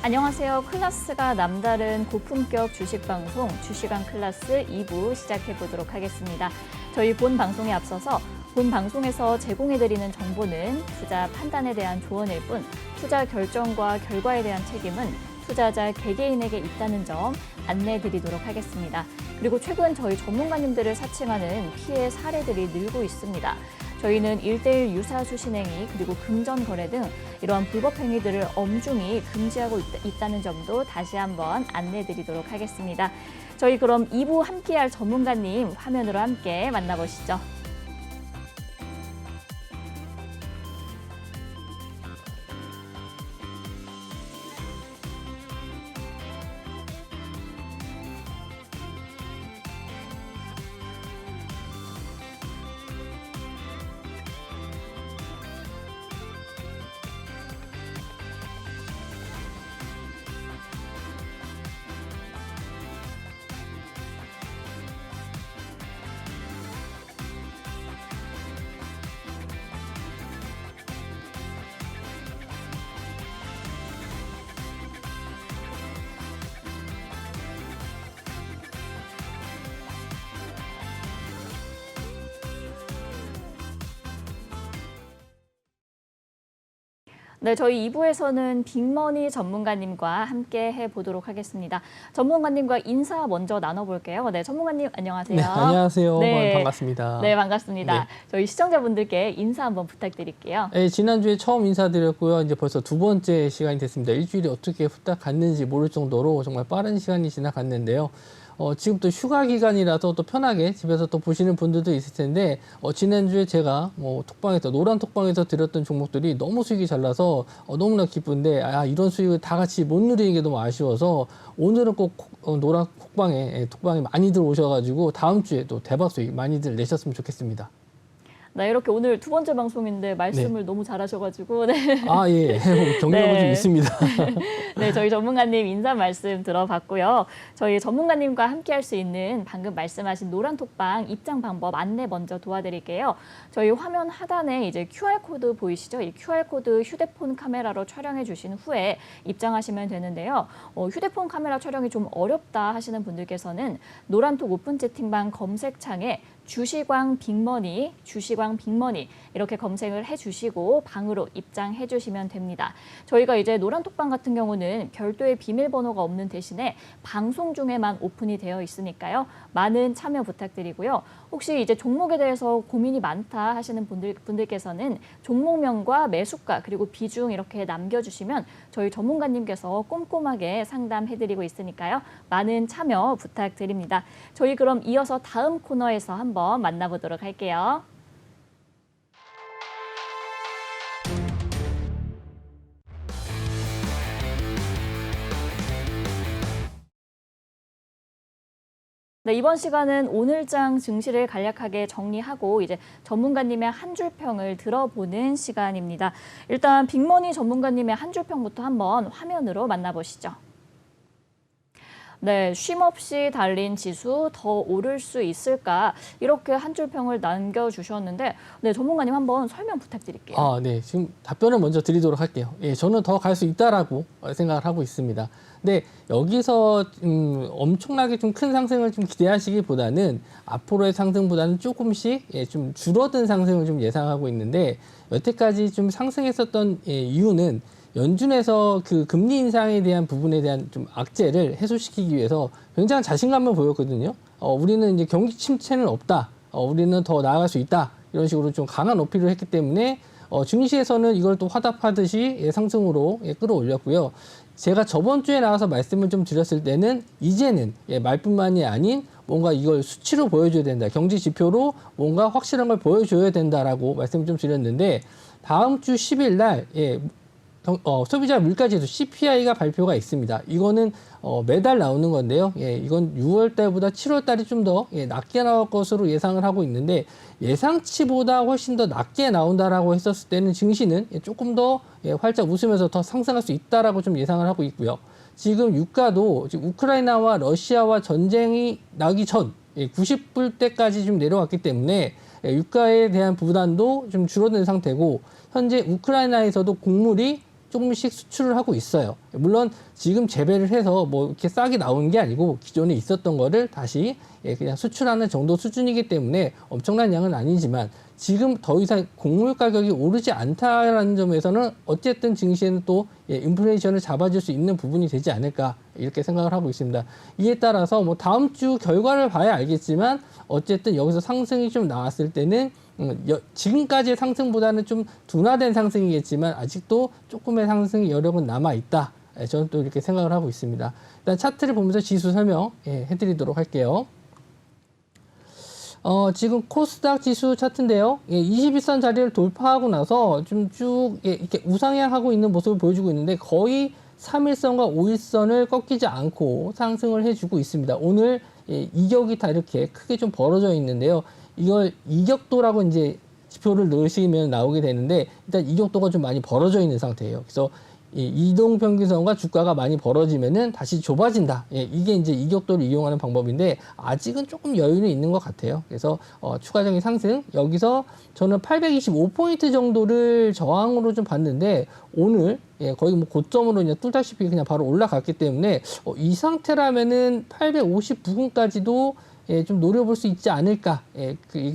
안녕하세요. 클라스가 남다른 고품격 주식방송 주식왕 클라스 2부 시작해보도록 하겠습니다. 저희 본 방송에 앞서서 본 방송에서 제공해드리는 정보는 투자 판단에 대한 조언일 뿐 투자 결정과 결과에 대한 책임은 투자자 개개인에게 있다는 점 안내해드리도록 하겠습니다. 그리고 최근 저희 전문가님들을 사칭하는 피해 사례들이 늘고 있습니다. 저희는 1:1 유사수 신행위 그리고 금전 거래 등 이러한 불법 행위들을 엄중히 금지하고 있다는 점도 다시 한번 안내해드리도록 하겠습니다. 저희 그럼 2부 함께할 전문가님 화면으로 함께 만나보시죠. 네, 저희 2부에서는 빅머니 전문가님과 함께 해보도록 하겠습니다. 전문가님과 인사 먼저 나눠볼게요. 네, 전문가님 안녕하세요. 네, 안녕하세요. 네, 반갑습니다. 네, 반갑습니다. 네. 저희 시청자분들께 인사 한번 부탁드릴게요. 네, 지난주에 처음 인사드렸고요. 이제 벌써 두 번째 시간이 됐습니다. 일주일이 어떻게 후딱 갔는지 모를 정도로 정말 빠른 시간이 지나갔는데요. 지금 또 휴가 기간이라서 또 편하게 집에서 또 보시는 분들도 있을 텐데, 지난주에 제가 톡방에서, 노란 톡방에서 드렸던 종목들이 너무 수익이 잘 나서 너무나 기쁜데, 이런 수익을 다 같이 못 누리는 게 너무 아쉬워서 오늘은 꼭 노란 톡방에 많이들 오셔가지고 다음 주에 또 대박 수익 많이들 내셨으면 좋겠습니다. 네, 이렇게 오늘 두 번째 방송인데 말씀을 너무 잘하셔가지고 네. 예. 경력은 네. 좀 있습니다. 네, 저희 전문가님 인사 말씀 들어봤고요. 저희 전문가님과 함께 할 수 있는 방금 말씀하신 노란 톡방 입장 방법 안내 먼저 도와드릴게요. 저희 화면 하단에 이제 QR코드 보이시죠? 이 QR코드 휴대폰 카메라로 촬영해 주신 후에 입장하시면 되는데요. 휴대폰 카메라 촬영이 좀 어렵다 하시는 분들께서는 노란톡 오픈 채팅방 검색창에 주식왕 빅머니 이렇게 검색을 해주시고 방으로 입장해 주시면 됩니다. 저희가 이제 노란톡방 같은 경우는 별도의 비밀번호가 없는 대신에 방송 중에만 오픈이 되어 있으니까요. 많은 참여 부탁드리고요. 혹시 이제 종목에 대해서 고민이 많다 하시는 분들께서는 종목명과 매수가 그리고 비중 이렇게 남겨주시면 저희 전문가님께서 꼼꼼하게 상담해드리고 있으니까요. 많은 참여 부탁드립니다. 저희 그럼 이어서 다음 코너에서 한번 만나보도록 할게요. 네, 이번 시간은 오늘장 증시를 간략하게 정리하고 이제 전문가님의 한 줄 평을 들어보는 시간입니다. 일단 빅머니 전문가님의 한 줄 평부터 한번 화면으로 만나보시죠. 네, 쉼없이 달린 지수 더 오를 수 있을까? 이렇게 한 줄 평을 남겨주셨는데 네, 전문가님 한번 설명 부탁드릴게요. 네. 지금 답변을 먼저 드리도록 할게요. 예, 저는 더 갈 수 있다라고 생각을 하고 있습니다. 근데 여기서 엄청나게 좀 큰 상승을 좀 기대하시기보다는 앞으로의 상승보다는 조금씩 좀 줄어든 상승을 좀 예상하고 있는데 여태까지 좀 상승했었던 이유는 연준에서 그 금리 인상에 대한 부분에 대한 좀 악재를 해소시키기 위해서 굉장한 자신감을 보였거든요. 우리는 이제 경기 침체는 없다. 우리는 더 나아갈 수 있다. 이런 식으로 좀 강한 어필을 했기 때문에 증시에서는 이걸 또 화답하듯이 상승으로 끌어올렸고요. 제가 저번 주에 나와서 말씀을 좀 드렸을 때는 이제는 말뿐만이 아닌 뭔가 이걸 수치로 보여줘야 된다. 경제 지표로 뭔가 확실한 걸 보여줘야 된다라고 말씀을 좀 드렸는데 다음 주 10일 날 소비자 물가지수 CPI가 발표가 있습니다. 이거는 매달 나오는 건데요. 이건 6월 달보다 7월 달이 좀 더 낮게 나올 것으로 예상을 하고 있는데 예상치보다 훨씬 더 낮게 나온다라고 했었을 때는 증시는 조금 더 활짝 웃으면서 더 상승할 수 있다라고 좀 예상을 하고 있고요. 지금 유가도 지금 우크라이나와 러시아와 전쟁이 나기 전 90불대까지 좀 내려왔기 때문에 유가에 대한 부담도 좀 줄어든 상태고 현재 우크라이나에서도 곡물이 조금씩 수출을 하고 있어요. 물론 지금 재배를 해서 뭐 이렇게 싹이 나온 게 아니고 기존에 있었던 거를 다시 그냥 수출하는 정도 수준이기 때문에 엄청난 양은 아니지만 지금 더 이상 곡물 가격이 오르지 않다라는 점에서는 어쨌든 증시에는 또 인플레이션을 잡아줄 수 있는 부분이 되지 않을까 이렇게 생각을 하고 있습니다. 이에 따라서 뭐 다음 주 결과를 봐야 알겠지만 어쨌든 여기서 상승이 좀 나왔을 때는 지금까지의 상승보다는 좀 둔화된 상승이겠지만 아직도 조금의 상승 여력은 남아 있다. 저는 또 이렇게 생각을 하고 있습니다. 일단 차트를 보면서 지수 설명 해드리도록 할게요. 지금 코스닥 지수 차트인데요. 21선 자리를 돌파하고 나서 좀 쭉 이렇게 우상향하고 있는 모습을 보여주고 있는데 거의 3일선과 5일선을 꺾이지 않고 상승을 해주고 있습니다. 오늘 이격이 다 이렇게 크게 좀 벌어져 있는데요. 이걸 이격도라고 이제 지표를 넣으시면 나오게 되는데 일단 이격도가 좀 많이 벌어져 있는 상태예요. 그래서 이동평균선과 주가가 많이 벌어지면은 다시 좁아진다. 이게 이제 이격도를 이용하는 방법인데 아직은 조금 여유는 있는 것 같아요. 그래서 추가적인 상승 여기서 저는 825포인트 정도를 저항으로 좀 봤는데 오늘 거의 뭐 고점으로 그냥 뚫다시피 그냥 바로 올라갔기 때문에 이 상태라면은 859분까지도 좀 노려볼 수 있지 않을까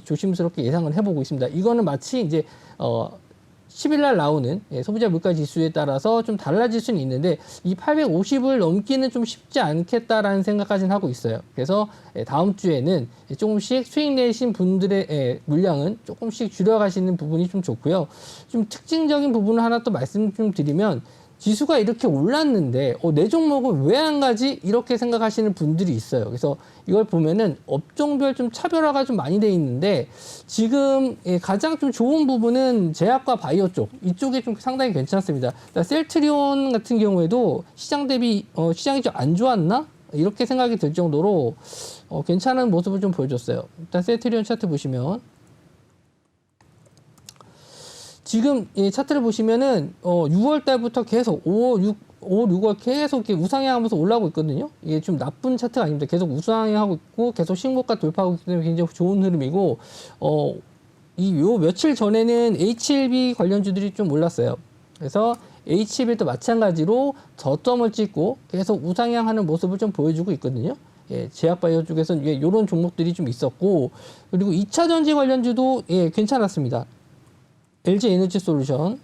조심스럽게 예상을 해보고 있습니다. 이거는 마치 이제 10일 날 나오는 소비자 물가 지수에 따라서 좀 달라질 수는 있는데 이 850을 넘기는 좀 쉽지 않겠다라는 생각까지는 하고 있어요. 그래서 다음 주에는 조금씩 수익 내신 분들의 물량은 조금씩 줄여가시는 부분이 좀 좋고요. 좀 특징적인 부분을 하나 또 말씀 좀 드리면 지수가 이렇게 올랐는데 내 종목은 왜 안 가지? 이렇게 생각하시는 분들이 있어요. 그래서 이걸 보면은 업종별 좀 차별화가 좀 많이 돼 있는데 지금 가장 좀 좋은 부분은 제약과 바이오 쪽 이쪽이 좀 상당히 괜찮습니다. 셀트리온 같은 경우에도 시장 대비 시장이 좀 안 좋았나? 이렇게 생각이 들 정도로 괜찮은 모습을 좀 보여줬어요. 일단 셀트리온 차트 보시면 지금 이 차트를 보시면은 6월 달부터 계속 5, 6월 계속 이렇게 우상향하면서 올라오고 있거든요. 이게 좀 나쁜 차트가 아닙니다. 계속 우상향하고 있고 계속 신고가 돌파하고 있기 때문에 굉장히 좋은 흐름이고 요 며칠 전에는 HLB 관련주들이 좀 올랐어요. 그래서 HLB도 마찬가지로 저점을 찍고 계속 우상향하는 모습을 좀 보여주고 있거든요. 제약바이오 쪽에서는 이런 종목들이 좀 있었고 그리고 2차 전지 관련주도 괜찮았습니다. LG 에너지 솔루션,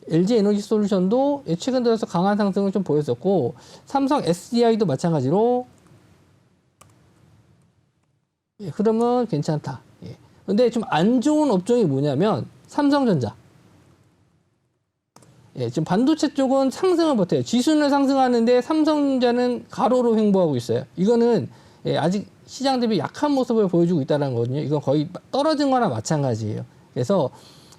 LG 에너지 솔루션도 최근 들어서 강한 상승을 좀 보였었고 삼성 SDI도 마찬가지로 흐름은 괜찮다. 근데 좀 안 좋은 업종이 뭐냐면 삼성전자. 지금 반도체 쪽은 상승을 못해요. 지수는 상승하는데 삼성전자는 가로로 횡보하고 있어요. 이거는 아직 시장 대비 약한 모습을 보여주고 있다는 거거든요. 이건 거의 떨어진 거나 마찬가지예요. 그래서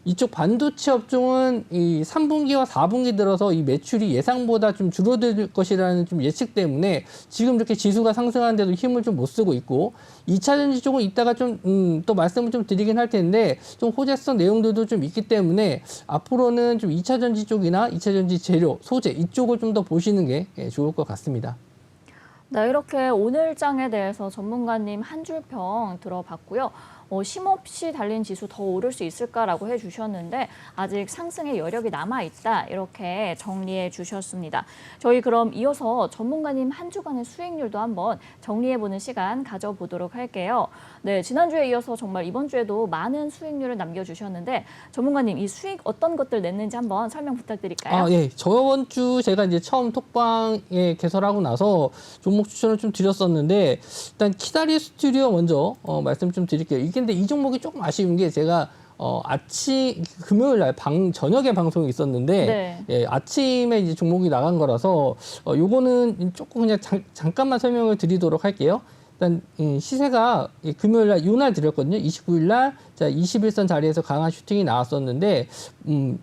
이쪽 반도체 업종은 이 3분기와 4분기 들어서 이 매출이 예상보다 좀 줄어들 것이라는 좀 예측 때문에 지금 이렇게 지수가 상승하는데도 힘을 좀 못 쓰고 있고 2차 전지 쪽은 이따가 좀 또 말씀을 좀 드리긴 할 텐데 좀 호재성 내용들도 좀 있기 때문에 앞으로는 좀 2차 전지 쪽이나 2차 전지 재료, 소재 이쪽을 좀 더 보시는 게 좋을 것 같습니다. 네, 이렇게 오늘장에 대해서 전문가님 한 줄 평 들어봤고요. 쉼없이 달린 지수 더 오를 수 있을까라고 해주셨는데 아직 상승의 여력이 남아있다 이렇게 정리해 주셨습니다. 저희 그럼 이어서 전문가님 한 주간의 수익률도 한번 정리해보는 시간 가져보도록 할게요. 네, 지난주에 이어서 정말 이번 주에도 많은 수익률을 남겨주셨는데 전문가님 이 수익 어떤 것들 냈는지 한번 설명 부탁드릴까요? 예. 저번 주 제가 이제 처음 톡방에 개설하고 나서 종목 추천을 좀 드렸었는데 일단 키다리 스튜디오 먼저 말씀 좀 드릴게요. 이게 근데 이 종목이 조금 아쉬운 게 제가 금요일 날 저녁에 방송이 있었는데 네. 아침에 이제 종목이 나간 거라서 요거는 조금 그냥 잠깐만 설명을 드리도록 할게요. 일단 시세가 금요일 날 요날 드렸거든요. 29일 날 21선 자리에서 강한 슈팅이 나왔었는데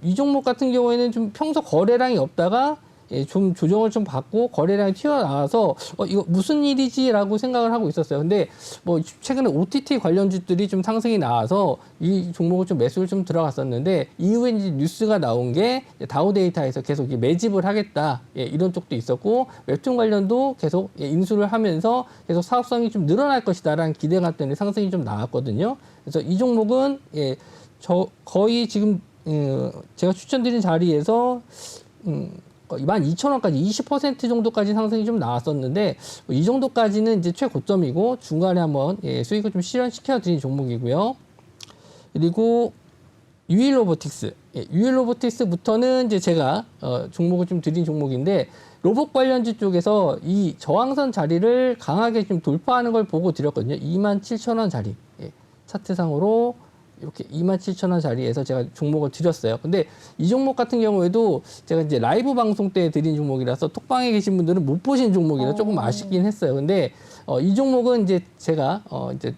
이 종목 같은 경우에는 좀 평소 거래량이 없다가 좀 조정을 좀 받고 거래량이 튀어나와서 이거 무슨 일이지라고 생각을 하고 있었어요. 근데 뭐 최근에 OTT 관련주들이 좀 상승이 나와서 이 종목을 좀 매수를 좀 들어갔었는데 이후에 이제 뉴스가 나온 게 다우데이터에서 계속 매집을 하겠다 이런 쪽도 있었고 웹툰 관련도 계속 인수를 하면서 계속 사업성이 좀 늘어날 것이다라는 기대가 때문에 상승이 좀 나왔거든요. 그래서 이 종목은 거의 지금 제가 추천드린 자리에서 12,000원까지 20% 정도까지 상승이 좀 나왔었는데 이 정도까지는 이제 최고점이고 중간에 한번 수익을 좀 실현시켜 드린 종목이고요. 그리고 유일로보틱스, 유일로보틱스부터는 이제 제가 종목을 좀 드린 종목인데 로봇 관련주 쪽에서 이 저항선 자리를 강하게 좀 돌파하는 걸 보고 드렸거든요. 27,000원 자리 차트상으로 이렇게 27,000원 자리에서 제가 종목을 드렸어요. 근데 이 종목 같은 경우에도 제가 이제 라이브 방송 때 드린 종목이라서 톡방에 계신 분들은 못 보신 종목이라 조금 아쉽긴 했어요. 근데 이 종목은 이제 제가 이제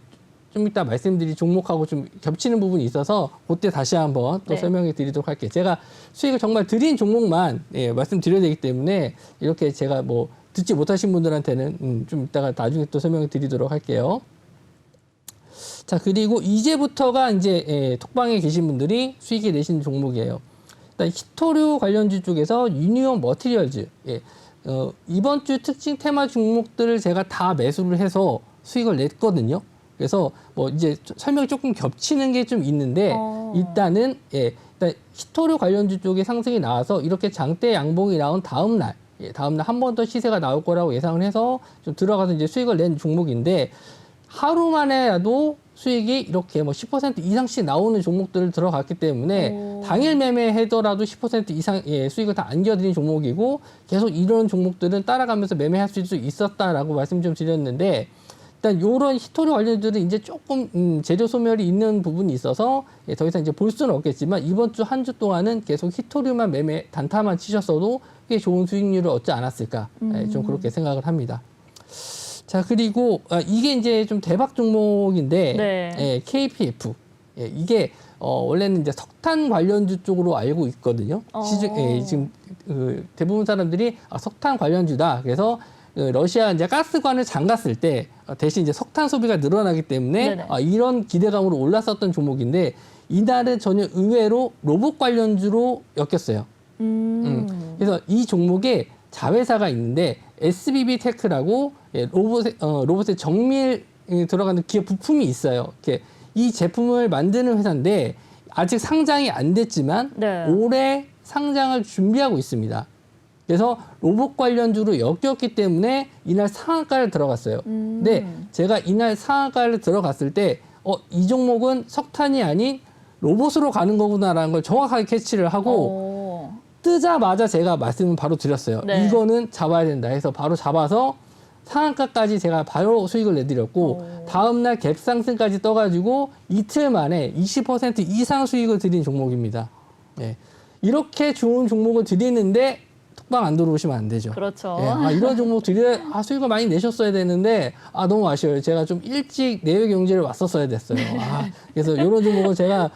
좀 이따 말씀드릴 종목하고 좀 겹치는 부분이 있어서 그때 다시 한번 또 설명해 드리도록 할게요. 제가 수익을 정말 드린 종목만 말씀드려야 되기 때문에 이렇게 제가 뭐 듣지 못하신 분들한테는 좀 이따가 나중에 또 설명해 드리도록 할게요. 자, 그리고 이제부터가 이제 톡방에 계신 분들이 수익이 내신 종목이에요. 일단 히토류 관련주 쪽에서 유니온 머티리얼즈, 이번 주 특징 테마 종목들을 제가 다 매수를 해서 수익을 냈거든요. 그래서 뭐 이제 설명이 조금 겹치는 게 좀 있는데 일단은 일단 히토류 관련주 쪽에 상승이 나와서 이렇게 장대 양봉이 나온 다음 날 한 번 더 시세가 나올 거라고 예상을 해서 좀 들어가서 이제 수익을 낸 종목인데 하루 만에라도 수익이 이렇게 뭐 10% 이상씩 나오는 종목들을 들어갔기 때문에 당일 매매하더라도 10% 이상 수익을 다 안겨드린 종목이고 계속 이런 종목들은 따라가면서 매매할 수 있었다라고 말씀 좀 드렸는데 일단 이런 히토류 관련주들은 이제 조금 재료 소멸이 있는 부분이 있어서 더 이상 이제 볼 수는 없겠지만 이번 주 한 주 동안은 계속 히토류만 매매 단타만 치셨어도 꽤 좋은 수익률을 얻지 않았을까 좀 그렇게 생각을 합니다. 자, 그리고 이게 이제 좀 대박 종목인데 KPF 이게 원래는 이제 석탄 관련주 쪽으로 알고 있거든요. 지금 대부분 사람들이 석탄 관련주다. 그래서 러시아 이제 가스관을 잠갔을 때 대신 이제 석탄 소비가 늘어나기 때문에 이런 기대감으로 올랐었던 종목인데 이날은 전혀 의외로 로봇 관련주로 엮였어요. 그래서 이 종목에 자회사가 있는데 SBB 테크라고 로봇의 정밀 들어가는 기업 부품이 있어요. 이렇게 이 제품을 만드는 회사인데 아직 상장이 안 됐지만 올해 상장을 준비하고 있습니다. 그래서 로봇 관련주로 엮였기 때문에 이날 상한가를 들어갔어요. 근데 제가 이날 상한가를 들어갔을 때 이 종목은 석탄이 아닌 로봇으로 가는 거구나라는 걸 정확하게 캐치를 하고 뜨자마자 제가 말씀을 바로 드렸어요. 이거는 잡아야 된다 해서 바로 잡아서 상한가까지 제가 바로 수익을 내드렸고 다음날 갭 상승까지 떠가지고 이틀 만에 20% 이상 수익을 드린 종목입니다. 이렇게 좋은 종목을 드리는데 톡방 안 들어오시면 안 되죠. 그렇죠. 이런 종목 수익을 많이 내셨어야 되는데 너무 아쉬워요. 제가 좀 일찍 내외 경제를 왔었어야 됐어요. 그래서 이런 종목을 제가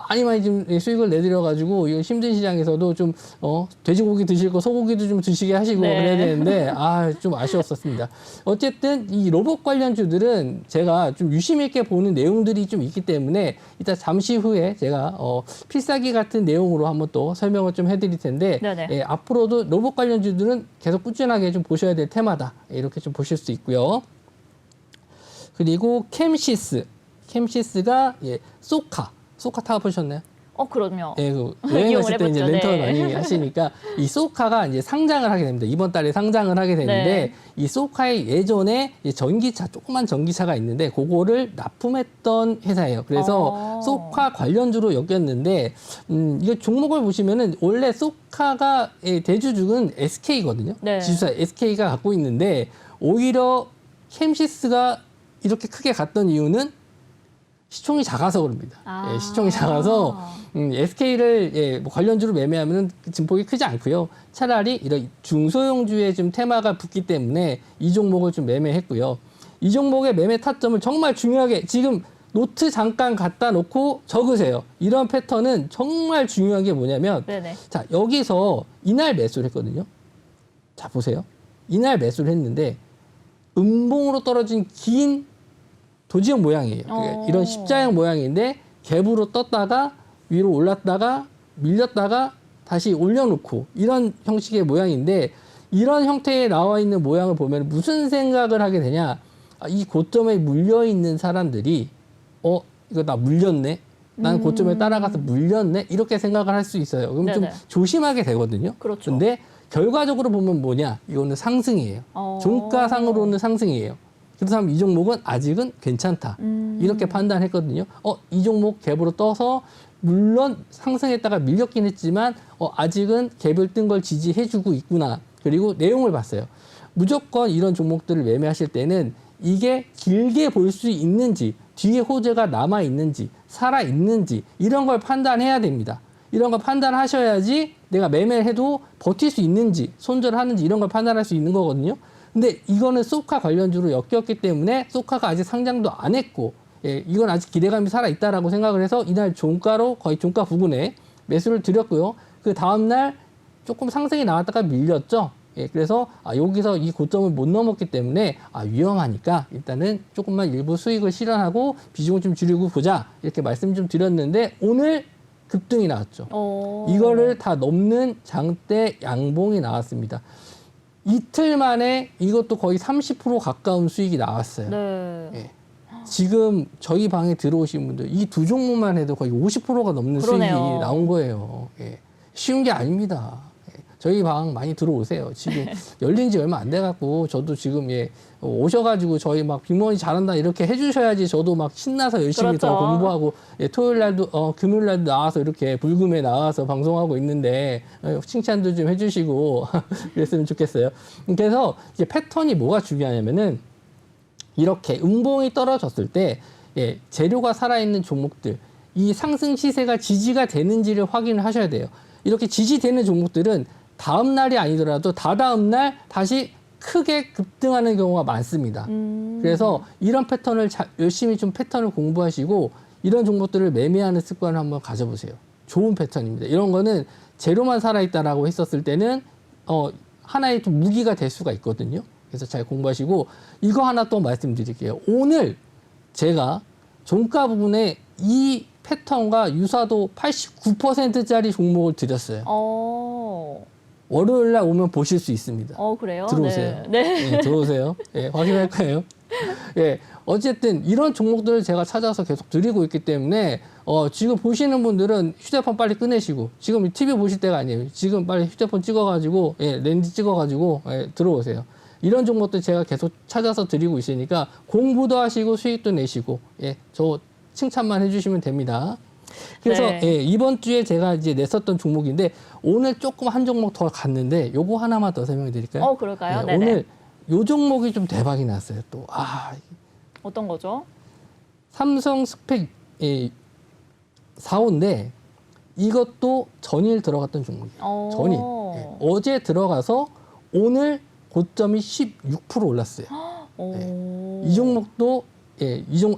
많이 좀 수익을 내드려가지고 이거 힘든 시장에서도 좀 돼지고기 드실 거 소고기도 좀 드시게 하시고 그래야 되는데 좀 아쉬웠었습니다. 어쨌든 이 로봇 관련주들은 제가 좀 유심 있게 보는 내용들이 좀 있기 때문에 이따 잠시 후에 제가 필사기 같은 내용으로 한번 또 설명을 좀 해드릴 텐데 앞으로도 로봇 관련주들은 계속 꾸준하게 좀 보셔야 될 테마다 이렇게 좀 보실 수 있고요. 그리고 캠시스가 소카 타보셨나요? 그럼요. 여행 가실 때 이제 렌터를 많이 하시니까 이 소카가 이제 상장을 하게 됩니다. 이번 달에 상장을 하게 되는데 이 소카의 예전에 전기차, 조그만 전기차가 있는데 그거를 납품했던 회사예요. 그래서 소카 관련주로 엮였는데 이거 종목을 보시면은 원래 소카가 대주주는 SK거든요. 지주사 SK가 갖고 있는데 오히려 캠시스가 이렇게 크게 갔던 이유는 시총이 작아서 그럽니다. 시총이 작아서 SK를 뭐 관련주로 매매하면 증폭이 크지 않고요. 차라리 이런 중소형주의 좀 테마가 붙기 때문에 이 종목을 좀 매매했고요. 이 종목의 매매 타점을 정말 중요하게 지금 노트 잠깐 갖다 놓고 적으세요. 이런 패턴은 정말 중요한 게 뭐냐면 자, 여기서 이날 매수를 했거든요. 자, 보세요. 이날 매수를 했는데 음봉으로 떨어진 긴 도지형 모양이에요. 이런 십자형 모양인데 갭으로 떴다가 위로 올랐다가 밀렸다가 다시 올려놓고 이런 형식의 모양인데 이런 형태에 나와 있는 모양을 보면 무슨 생각을 하게 되냐. 이 고점에 물려있는 사람들이 이거 나 물렸네. 난 고점에 따라가서 물렸네 이렇게 생각을 할 수 있어요. 그럼 좀 네네. 조심하게 되거든요. 그렇죠. 근데 결과적으로 보면 뭐냐? 이거는 상승이에요. 종가상으로는 상승이에요. 그렇다면 이 종목은 아직은 괜찮다. 이렇게 판단했거든요. 이 종목 갭으로 떠서 물론 상승했다가 밀렸긴 했지만 아직은 갭을 뜬 걸 지지해주고 있구나. 그리고 내용을 봤어요. 무조건 이런 종목들을 매매하실 때는 이게 길게 볼 수 있는지, 뒤에 호재가 남아 있는지, 살아 있는지 이런 걸 판단해야 됩니다. 이런 걸 판단하셔야지 내가 매매를 해도 버틸 수 있는지, 손절하는지 이런 걸 판단할 수 있는 거거든요. 근데 이거는 소카 관련주로 엮였기 때문에 소카가 아직 상장도 안 했고, 이건 아직 기대감이 살아있다라고 생각을 해서 이날 종가로 거의 종가 부근에 매수를 드렸고요. 그 다음날 조금 상승이 나왔다가 밀렸죠. 그래서 여기서 이 고점을 못 넘었기 때문에 위험하니까 일단은 조금만 일부 수익을 실현하고 비중을 좀 줄이고 보자 이렇게 말씀 좀 드렸는데 오늘 급등이 나왔죠. 이거를 다 넘는 장대 양봉이 나왔습니다. 이틀 만에 이것도 거의 30% 가까운 수익이 나왔어요. 네. 지금 저희 방에 들어오신 분들 이 두 종목만 해도 거의 50%가 넘는 그러네요. 수익이 나온 거예요. 쉬운 게 아닙니다. 저희 방 많이 들어오세요. 지금 열린 지 얼마 안 돼갖고 저도 지금 오셔가지고 저희 막 빅머니 잘한다 이렇게 해주셔야지 저도 막 신나서 열심히 그렇죠. 더 공부하고 토요일 날도 금요일 날도 나와서 이렇게 불금에 나와서 방송하고 있는데 칭찬도 좀 해주시고 그랬으면 좋겠어요. 그래서 이제 패턴이 뭐가 중요하냐면은 이렇게 음봉이 떨어졌을 때 재료가 살아있는 종목들 이 상승 시세가 지지가 되는지를 확인을 하셔야 돼요. 이렇게 지지되는 종목들은 다음 날이 아니더라도 다다음 날 다시 크게 급등하는 경우가 많습니다. 그래서 이런 패턴을 열심히 좀 패턴을 공부하시고 이런 종목들을 매매하는 습관을 한번 가져보세요. 좋은 패턴입니다. 이런 거는 재료만 살아있다라고 했었을 때는 하나의 좀 무기가 될 수가 있거든요. 그래서 잘 공부하시고 이거 하나 또 말씀드릴게요. 오늘 제가 종가 부분에 이 패턴과 유사도 89%짜리 종목을 드렸어요. 월요일 날 오면 보실 수 있습니다. 그래요? 들어오세요. 네. 들어오세요. 확인할 거예요. 어쨌든 이런 종목들을 제가 찾아서 계속 드리고 있기 때문에 지금 보시는 분들은 휴대폰 빨리 꺼내시고 지금 TV 보실 때가 아니에요. 지금 빨리 휴대폰 찍어가지고 렌즈 찍어가지고 들어오세요. 이런 종목들 제가 계속 찾아서 드리고 있으니까 공부도 하시고 수익도 내시고 저 칭찬만 해주시면 됩니다. 그래서 이번 주에 제가 이제 냈었던 종목인데 오늘 조금 한 종목 더 갔는데 요거 하나만 더 설명해 드릴까요? 그럴까요? 오늘 요 종목이 좀 대박이 났어요. 또 어떤 거죠? 삼성 스펙 4호인데 이것도 전일 들어갔던 종목이에요. 전일. 어제 들어가서 오늘 고점이 16% 올랐어요. 이 종목도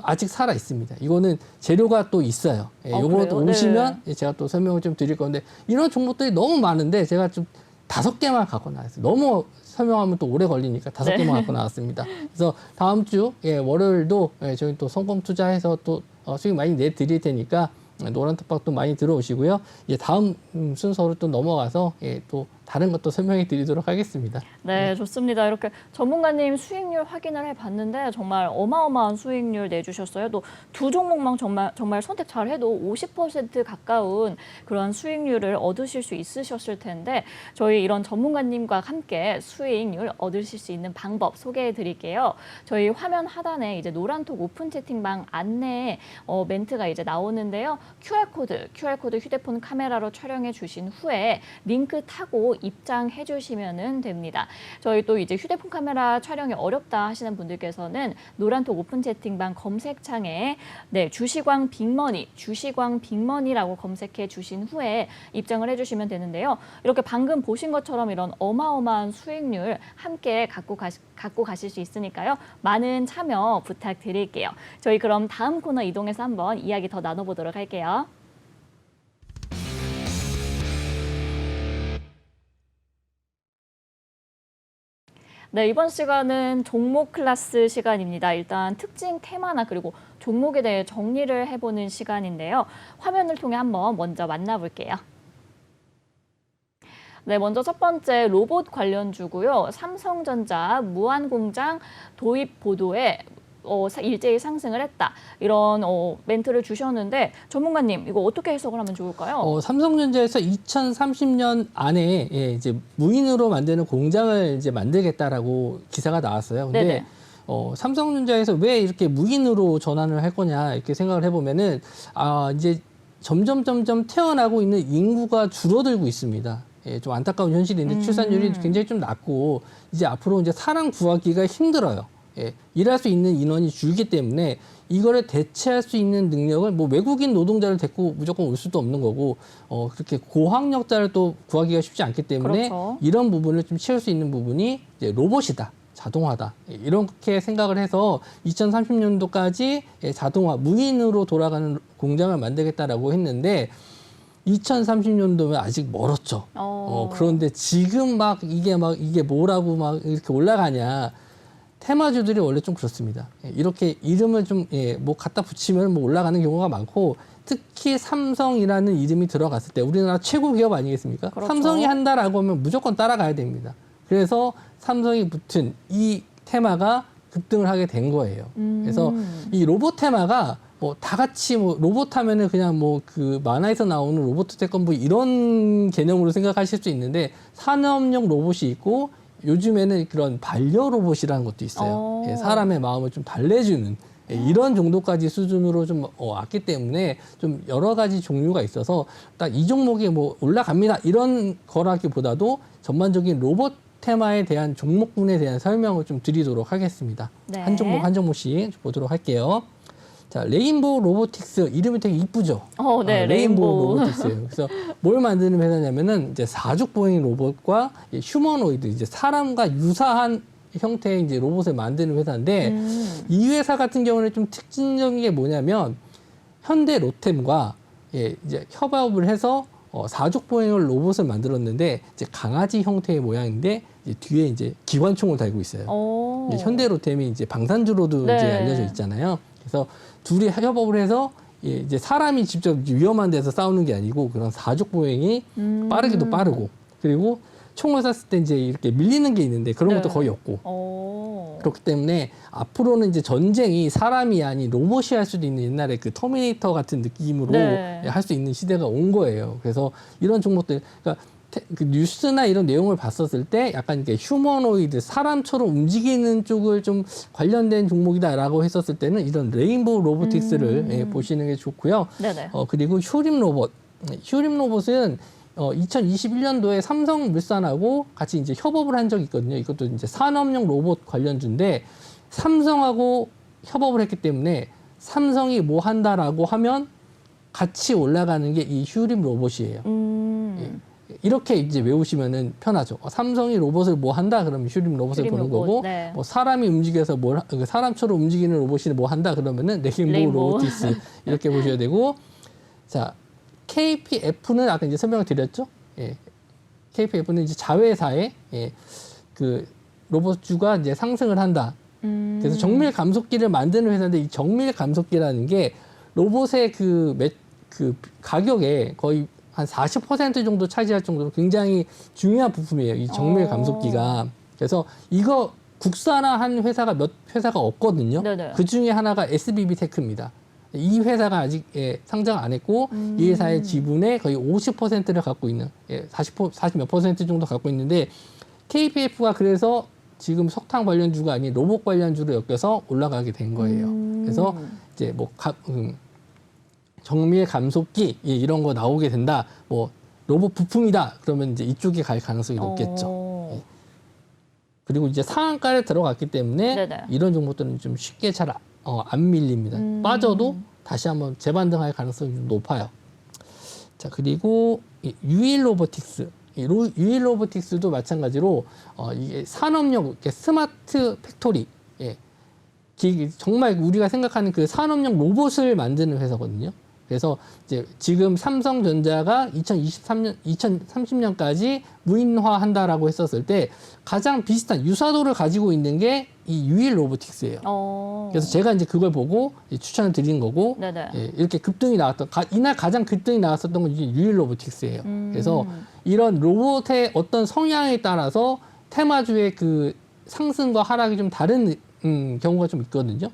아직 살아 있습니다. 이거는 재료가 또 있어요. 요거 또 오시면 제가 또 설명을 좀 드릴 건데 이런 종목들이 너무 많은데 제가 좀 5개만 갖고 나왔어요. 너무 설명하면 또 오래 걸리니까 5개만 갖고 나왔습니다. 그래서 다음 주 월요일도 저희 또 성공 투자해서 또 수익 많이 내드릴 테니까 노란 톡박도 많이 들어오시고요. 다음 순서로 또 넘어가서 또 다른 것도 설명해 드리도록 하겠습니다. 네, 좋습니다. 이렇게 전문가님 수익률 확인을 해봤는데 정말 어마어마한 수익률 내주셨어요. 또 두 종목만 정말 선택 잘해도 50% 가까운 그런 수익률을 얻으실 수 있으셨을 텐데 저희 이런 전문가님과 함께 수익률 얻으실 수 있는 방법 소개해 드릴게요. 저희 화면 하단에 이제 노란톡 오픈 채팅방 안내 멘트가 이제 나오는데요. QR코드 휴대폰 카메라로 촬영해 주신 후에 링크 타고 입장해 주시면 됩니다. 저희 또 이제 휴대폰 카메라 촬영이 어렵다 하시는 분들께서는 노란톡 오픈 채팅방 검색창에 주시광 빅머니라고 검색해 주신 후에 입장을 해주시면 되는데요. 이렇게 방금 보신 것처럼 이런 어마어마한 수익률 함께 갖고 가실 수 있으니까요. 많은 참여 부탁드릴게요. 저희 그럼 다음 코너 이동해서 한번 이야기 더 나눠보도록 할게요. 네, 이번 시간은 종목 클래스 시간입니다. 일단 특징 테마나 그리고 종목에 대해 정리를 해보는 시간인데요. 화면을 통해 한번 먼저 만나볼게요. 네, 먼저 첫 번째 로봇 관련주고요. 삼성전자 무한공장 도입 보도에 일제히 상승을 했다. 이런 멘트를 주셨는데 전문가님 이거 어떻게 해석을 하면 좋을까요? 삼성전자에서 2030년 안에 이제 무인으로 만드는 공장을 이제 만들겠다라고 기사가 나왔어요. 근데 네네. 삼성전자에서 왜 이렇게 무인으로 전환을 할 거냐 이렇게 생각을 해보면은 이제 점점 태어나고 있는 인구가 줄어들고 있습니다. 좀 안타까운 현실인데 출산율이 굉장히 좀 낮고 이제 앞으로 이제 사람 구하기가 힘들어요. 일할 수 있는 인원이 줄기 때문에 이거를 대체할 수 있는 능력을 뭐 외국인 노동자를 데리고 무조건 올 수도 없는 거고 그렇게 고학력자를 또 구하기가 쉽지 않기 때문에 그렇죠. 이런 부분을 좀 채울 수 있는 부분이 이제 로봇이다. 자동화다. 이렇게 생각을 해서 2030년도까지 자동화, 무인으로 돌아가는 공장을 만들겠다라고 했는데 2030년도면 아직 멀었죠. 그런데 지금 이게 뭐라고 막 이렇게 올라가냐. 테마주들이 원래 좀 그렇습니다. 이렇게 이름을 좀 뭐 갖다 붙이면 뭐 올라가는 경우가 많고 특히 삼성이라는 이름이 들어갔을 때 우리나라 최고 기업 아니겠습니까? 그렇죠. 삼성이 한다라고 하면 무조건 따라가야 됩니다. 그래서 삼성이 붙은 이 테마가 급등을 하게 된 거예요. 그래서 이 로봇 테마가 뭐 다 같이 뭐 로봇 하면은 그냥 뭐 그 만화에서 나오는 로봇 태권브 이런 개념으로 생각하실 수 있는데 산업용 로봇이 있고 요즘에는 그런 반려 로봇이라는 것도 있어요. 사람의 마음을 좀 달래주는 이런 정도까지 수준으로 좀 왔기 때문에 좀 여러 가지 종류가 있어서 딱 이 종목이 뭐 올라갑니다 이런 거라기보다도 전반적인 로봇 테마에 대한 종목군에 대한 설명을 좀 드리도록 하겠습니다. 네. 한 종목씩 보도록 할게요. 자, 레인보우 로보틱스 이름이 되게 이쁘죠? 네, 레인보우 로보틱스예요. 그래서 뭘 만드는 회사냐면은 이제 사족 보행 로봇과 휴머노이드 이제 사람과 유사한 형태의 이제 로봇을 만드는 회사인데 이 회사 같은 경우는 좀 특징적인 게 뭐냐면 현대 로템과 이제 협업을 해서 사족 보행을 로봇을 만들었는데 이제 강아지 형태의 모양인데 이제 뒤에 이제 기관총을 달고 있어요. 이제 현대 로템이 이제 방산주로도 네. 이제 알려져 있잖아요. 그래서 둘이 협업을 해서 이제 사람이 직접 위험한 데서 싸우는 게 아니고 그런 사족 보행이 빠르기도 빠르고 그리고 총을 쐈을 때 이제 이렇게 밀리는 게 있는데 그런 것도 거의 없고 그렇기 때문에 앞으로는 이제 전쟁이 사람이 아닌 로봇이 할 수도 있는 옛날에 그 터미네이터 같은 느낌으로 할 수 있는 시대가 온 거예요. 그래서 이런 종목들 그러니까 그 뉴스나 이런 내용을 봤었을 때 약간 이렇게 휴머노이드 사람처럼 움직이는 쪽을 좀 관련된 종목이다라고 했었을 때는 이런 레인보우 로보틱스를 보시는 게 좋고요. 네네. 그리고 휴림 로봇은 2021년도에 삼성물산하고 같이 이제 협업을 한 적이 있거든요. 이것도 이제 산업용 로봇 관련주인데 삼성하고 협업을 했기 때문에 삼성이 뭐 한다라고 하면 같이 올라가는 게 이 휴림 로봇이에요. 이렇게 이제 외우시면은 편하죠. 삼성이 로봇을 뭐 한다 그러면 휴림 로봇을 보는 로봇, 거고, 네. 뭐 사람이 움직여서 사람처럼 움직이는 로봇이 뭐 한다 그러면은 레인보우 로보틱스 이렇게 보셔야 되고, 자 KPF는 아까 이제 설명을 드렸죠. KPF는 이제 자회사의 그 로봇주가 이제 상승을 한다. 그래서 정밀 감속기를 만드는 회사인데 이 정밀 감속기라는 게 로봇의 그 가격에 거의 한 40% 정도 차지할 정도로 굉장히 중요한 부품이에요. 이 정밀 감속기가. 그래서 이거 국산화한 회사가 몇 회사가 없거든요. 네네. 그 중에 하나가 SBB 테크입니다. 이 회사가 아직 상장 안 했고 이 회사의 지분의 거의 50%를 갖고 있는 40 몇 퍼센트 정도 갖고 있는데 KPF가 그래서 지금 석탄 관련주가 아닌 로봇 관련주로 엮여서 올라가게 된 거예요. 그래서 이제 뭐 정밀 감속기 이런 거 나오게 된다. 뭐 로봇 부품이다. 그러면 이제 이쪽에 갈 가능성이 높겠죠. 그리고 이제 상한가에 들어갔기 때문에 네네. 이런 종목들은 좀 쉽게 잘 안 밀립니다. 빠져도 다시 한번 재반등할 가능성이 좀 높아요. 자, 그리고 유일 로보틱스. 유일 로보틱스도 마찬가지로 이게 산업용 스마트 팩토리. 정말 우리가 생각하는 그 산업용 로봇을 만드는 회사거든요. 그래서 이제 지금 삼성전자가 2030년까지 무인화한다라고 했었을 때 가장 비슷한 유사도를 가지고 있는 게 이 유일 로보틱스예요. 그래서 제가 이제 그걸 보고 추천을 드린 거고 이렇게 급등이 나왔던 이날 가장 급등이 나왔었던 건 유일 로보틱스예요. 그래서 이런 로봇의 어떤 성향에 따라서 테마주의 그 상승과 하락이 좀 다른 경우가 좀 있거든요.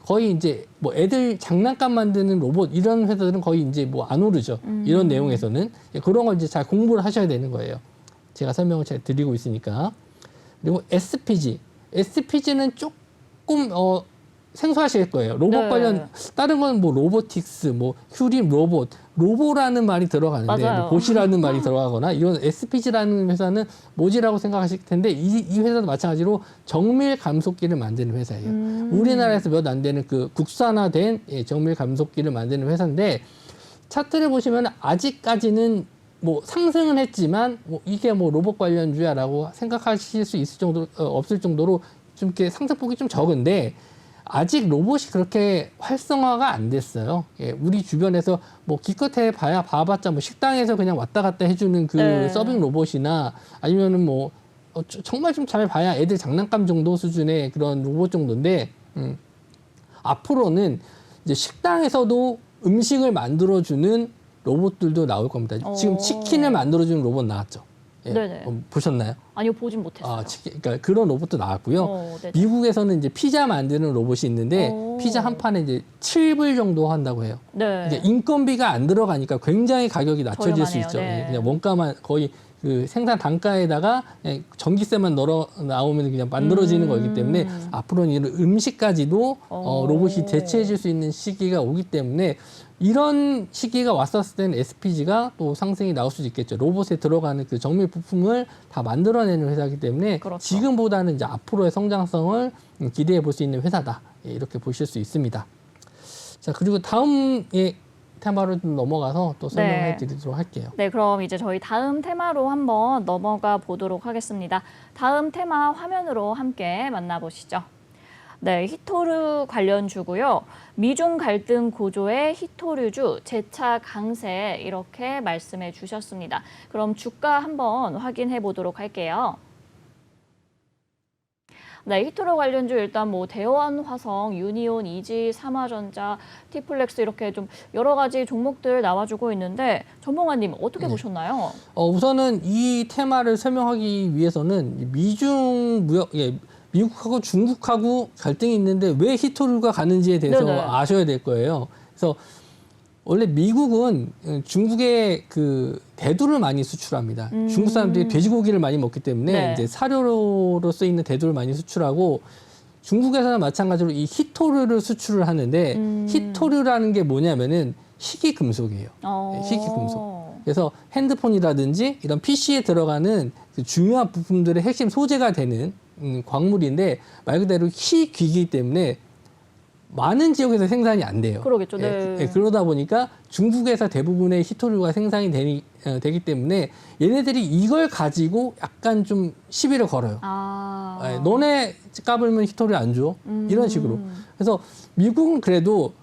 거의 이제 뭐 애들 장난감 만드는 로봇 이런 회사들은 거의 이제 뭐 안 오르죠. 이런 내용에서는 그런 걸 이제 잘 공부를 하셔야 되는 거예요. 제가 설명을 잘 드리고 있으니까. 그리고 SPG는 조금 생소하실 거예요. 로봇 네. 관련 다른 건 뭐 로보틱스, 뭐 휴림 로보라는 말이 들어가는데 맞아요. 뭐 보시라는 말이 들어가거나 이런 SPG라는 회사는 뭐지라고 생각하실 텐데 이 회사도 마찬가지로 정밀 감속기를 만드는 회사예요. 우리나라에서 몇 안 되는 그 국산화된 정밀 감속기를 만드는 회사인데 차트를 보시면 아직까지는 뭐 상승은 했지만 뭐 이게 뭐 로봇 관련주야라고 생각하실 수 있을 정도 없을 정도로 좀 이렇게 상승폭이 좀 적은데 아직 로봇이 그렇게 활성화가 안 됐어요. 우리 주변에서 뭐 기껏해 봐봤자 뭐 식당에서 그냥 왔다 갔다 해주는 그 네. 서빙 로봇이나 아니면은 뭐 정말 좀 잘 봐야 애들 장난감 정도 수준의 그런 로봇 정도인데 앞으로는 이제 식당에서도 음식을 만들어주는 로봇들도 나올 겁니다. 지금 치킨을 만들어주는 로봇 나왔죠. 네네. 보셨나요? 아니요, 보진 못했어요. 그러니까 그런 로봇도 나왔고요. 네네. 미국에서는 이제 피자 만드는 로봇이 있는데 피자 한 판에 이제 7불 정도 한다고 해요. 네. 이제 인건비가 안 들어가니까 굉장히 가격이 낮춰질 수 저렴하네요. 있죠. 네. 그냥 원가만 거의 그 생산 단가에다가 그냥 전기세만 넣어 나오면 그냥 만들어지는 거기 때문에 앞으로는 이런 음식까지도 로봇이 대체해줄 수 있는 시기가 오기 때문에 이런 시기가 왔었을 때는 SPG가 또 상승이 나올 수도 있겠죠. 로봇에 들어가는 그 정밀 부품을 다 만들어내는 회사이기 때문에 그렇죠. 지금보다는 이제 앞으로의 성장성을 기대해 볼 수 있는 회사다. 이렇게 보실 수 있습니다. 자, 그리고 다음 테마로 좀 넘어가서 또 설명해 드리도록 할게요. 네, 그럼 이제 저희 다음 테마로 한번 넘어가 보도록 하겠습니다. 다음 테마 화면으로 함께 만나보시죠. 네, 히토류 관련주고요. 미중 갈등 고조의 히토류주 재차 강세 이렇게 말씀해 주셨습니다. 그럼 주가 한번 확인해 보도록 할게요. 네, 히토류 관련주 일단 뭐 대원 화성, 유니온, 이지, 삼화전자, 티플렉스 이렇게 좀 여러 가지 종목들 나와주고 있는데 전문가님 어떻게 보셨나요? 우선은 이 테마를 설명하기 위해서는 미중 무역, 미국하고 중국하고 갈등이 있는데 왜 히토류가 가는지에 대해서 네네. 아셔야 될 거예요. 그래서 원래 미국은 중국에 그 대두를 많이 수출합니다. 중국 사람들이 돼지고기를 많이 먹기 때문에 네. 이제 사료로 쓰이는 대두를 많이 수출하고 중국에서는 마찬가지로 이 히토류를 수출을 하는데 히토류라는 게 뭐냐면은 희귀금속이에요. 희귀금속. 그래서 핸드폰이라든지 이런 PC에 들어가는 그 중요한 부품들의 핵심 소재가 되는 광물인데 말 그대로 희귀이기 때문에 많은 지역에서 생산이 안 돼요. 그러겠죠. 네. 그러다 보니까 중국에서 대부분의 히토류가 생산이 되기 때문에 얘네들이 이걸 가지고 약간 좀 시비를 걸어요. 너네 까불면 히토류 안 줘. 이런 식으로. 그래서 미국은 그래도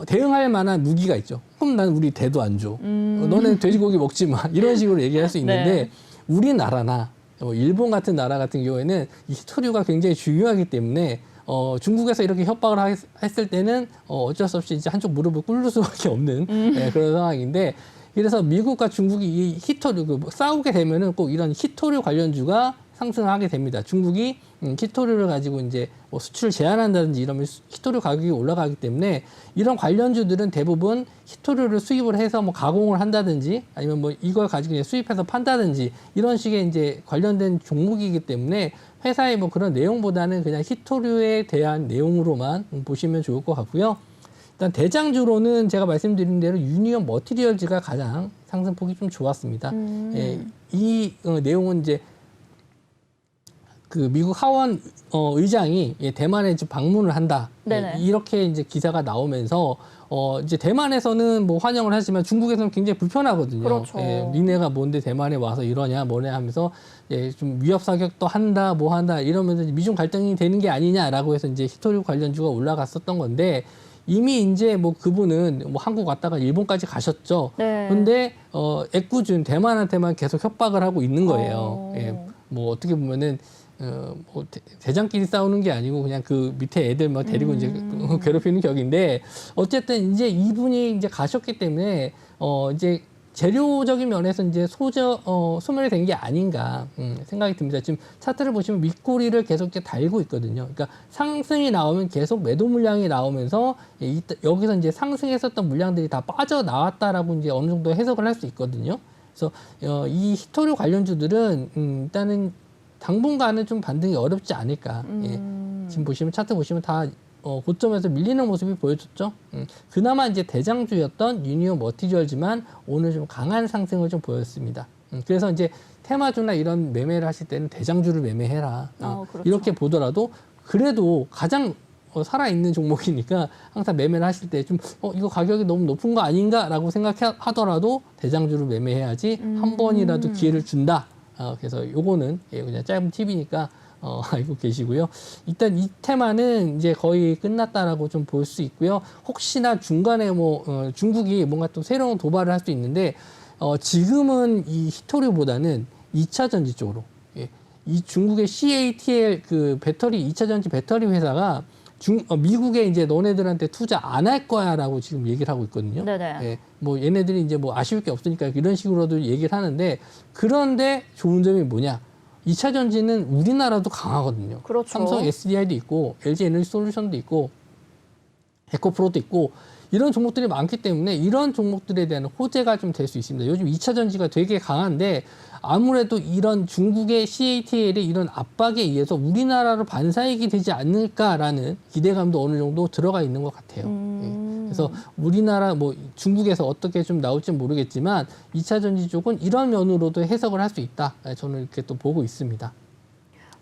대응할 만한 무기가 있죠. 그럼 난 우리 대도 안 줘. 너네 돼지고기 먹지 마. 이런 식으로 얘기할 수 있는데 네. 우리나라나 일본 같은 나라 같은 경우에는 이 히토류가 굉장히 중요하기 때문에 중국에서 이렇게 협박을 했을 때는 어쩔 수 없이 이제 한쪽 무릎을 꿇을 수밖에 없는 그런 상황인데 그래서 미국과 중국이 이 히토류 싸우게 되면은 꼭 이런 히토류 관련주가 상승하게 됩니다. 중국이 히토류를 가지고 이제 뭐 수출을 제한한다든지 이러면 히토류 가격이 올라가기 때문에 이런 관련주들은 대부분 히토류를 수입을 해서 뭐 가공을 한다든지 아니면 뭐 이걸 가지고 이제 수입해서 판다든지 이런 식의 이제 관련된 종목이기 때문에 회사의 뭐 그런 내용보다는 그냥 히토류에 대한 내용으로만 보시면 좋을 것 같고요. 일단 대장주로는 제가 말씀드린 대로 유니온 머티리얼즈가 가장 상승폭이 좀 좋았습니다. 이 내용은 이제 그 미국 하원 의장이 대만에 이제 방문을 한다. 이렇게 이제 기사가 나오면서 이제 대만에서는 뭐 환영을 하지만 중국에서는 굉장히 불편하거든요. 그렇죠. 니네가 뭔데 대만에 와서 이러냐 뭐냐 하면서 좀 위협 사격도 한다 뭐 한다 이러면서 미중 갈등이 되는 게 아니냐라고 해서 이제 히토류 관련주가 올라갔었던 건데 이미 이제 뭐 그분은 뭐 한국 왔다가 일본까지 가셨죠. 근데 애꿎은 대만한테만 계속 협박을 하고 있는 거예요. 뭐 어떻게 보면은 뭐 대장끼리 싸우는 게 아니고 그냥 그 밑에 애들 막 데리고 이제 괴롭히는 격인데 어쨌든 이제 이분이 이제 가셨기 때문에 이제 재료적인 면에서 이제 소멸된 게 아닌가 생각이 듭니다. 지금 차트를 보시면 윗꼬리를 계속 이렇게 달고 있거든요. 그러니까 상승이 나오면 계속 매도 물량이 나오면서 여기서 이제 상승했었던 물량들이 다 빠져나왔다라고 이제 어느 정도 해석을 할 수 있거든요. 그래서 이 히토류 관련주들은 일단은 당분간은 좀 반등이 어렵지 않을까. 예. 지금 보시면 차트 보시면 다 고점에서 밀리는 모습이 보여줬죠. 그나마 이제 대장주였던 유니온 머티리얼지만 오늘 좀 강한 상승을 좀 보였습니다. 그래서 이제 테마주나 이런 매매를 하실 때는 대장주를 매매해라. 그렇죠. 이렇게 보더라도 그래도 가장 살아있는 종목이니까 항상 매매를 하실 때 좀 이거 가격이 너무 높은 거 아닌가라고 생각하더라도 대장주를 매매해야지 한 번이라도 기회를 준다. 그래서 요거는 그냥 짧은 팁이니까 알고 계시고요. 일단 이 테마는 이제 거의 끝났다라고 좀 볼 수 있고요. 혹시나 중간에 중국이 뭔가 또 새로운 도발을 할 수 있는데 지금은 이 히토류보다는 2차 전지 쪽으로 이 중국의 CATL 그 배터리 2차 전지 배터리 회사가 미국에 이제 너네들한테 투자 안 할 거야라고 지금 얘기를 하고 있거든요. 네네. 예, 얘네들이 이제 아쉬울 게 없으니까 이런 식으로도 얘기를 하는데 그런데 좋은 점이 뭐냐? 2차 전지는 우리나라도 강하거든요. 그렇죠. 삼성 SDI도 있고 LG 에너지 솔루션도 있고 에코프로도 있고 이런 종목들이 많기 때문에 이런 종목들에 대한 호재가 좀 될 수 있습니다. 요즘 2차 전지가 되게 강한데 아무래도 이런 중국의 CATL의 이런 압박에 의해서 우리나라로 반사이익이 되지 않을까라는 기대감도 어느 정도 들어가 있는 것 같아요. 예. 그래서 우리나라 중국에서 어떻게 좀 나올지 모르겠지만 2차 전지 쪽은 이런 면으로도 해석을 할 수 있다. 저는 이렇게 또 보고 있습니다.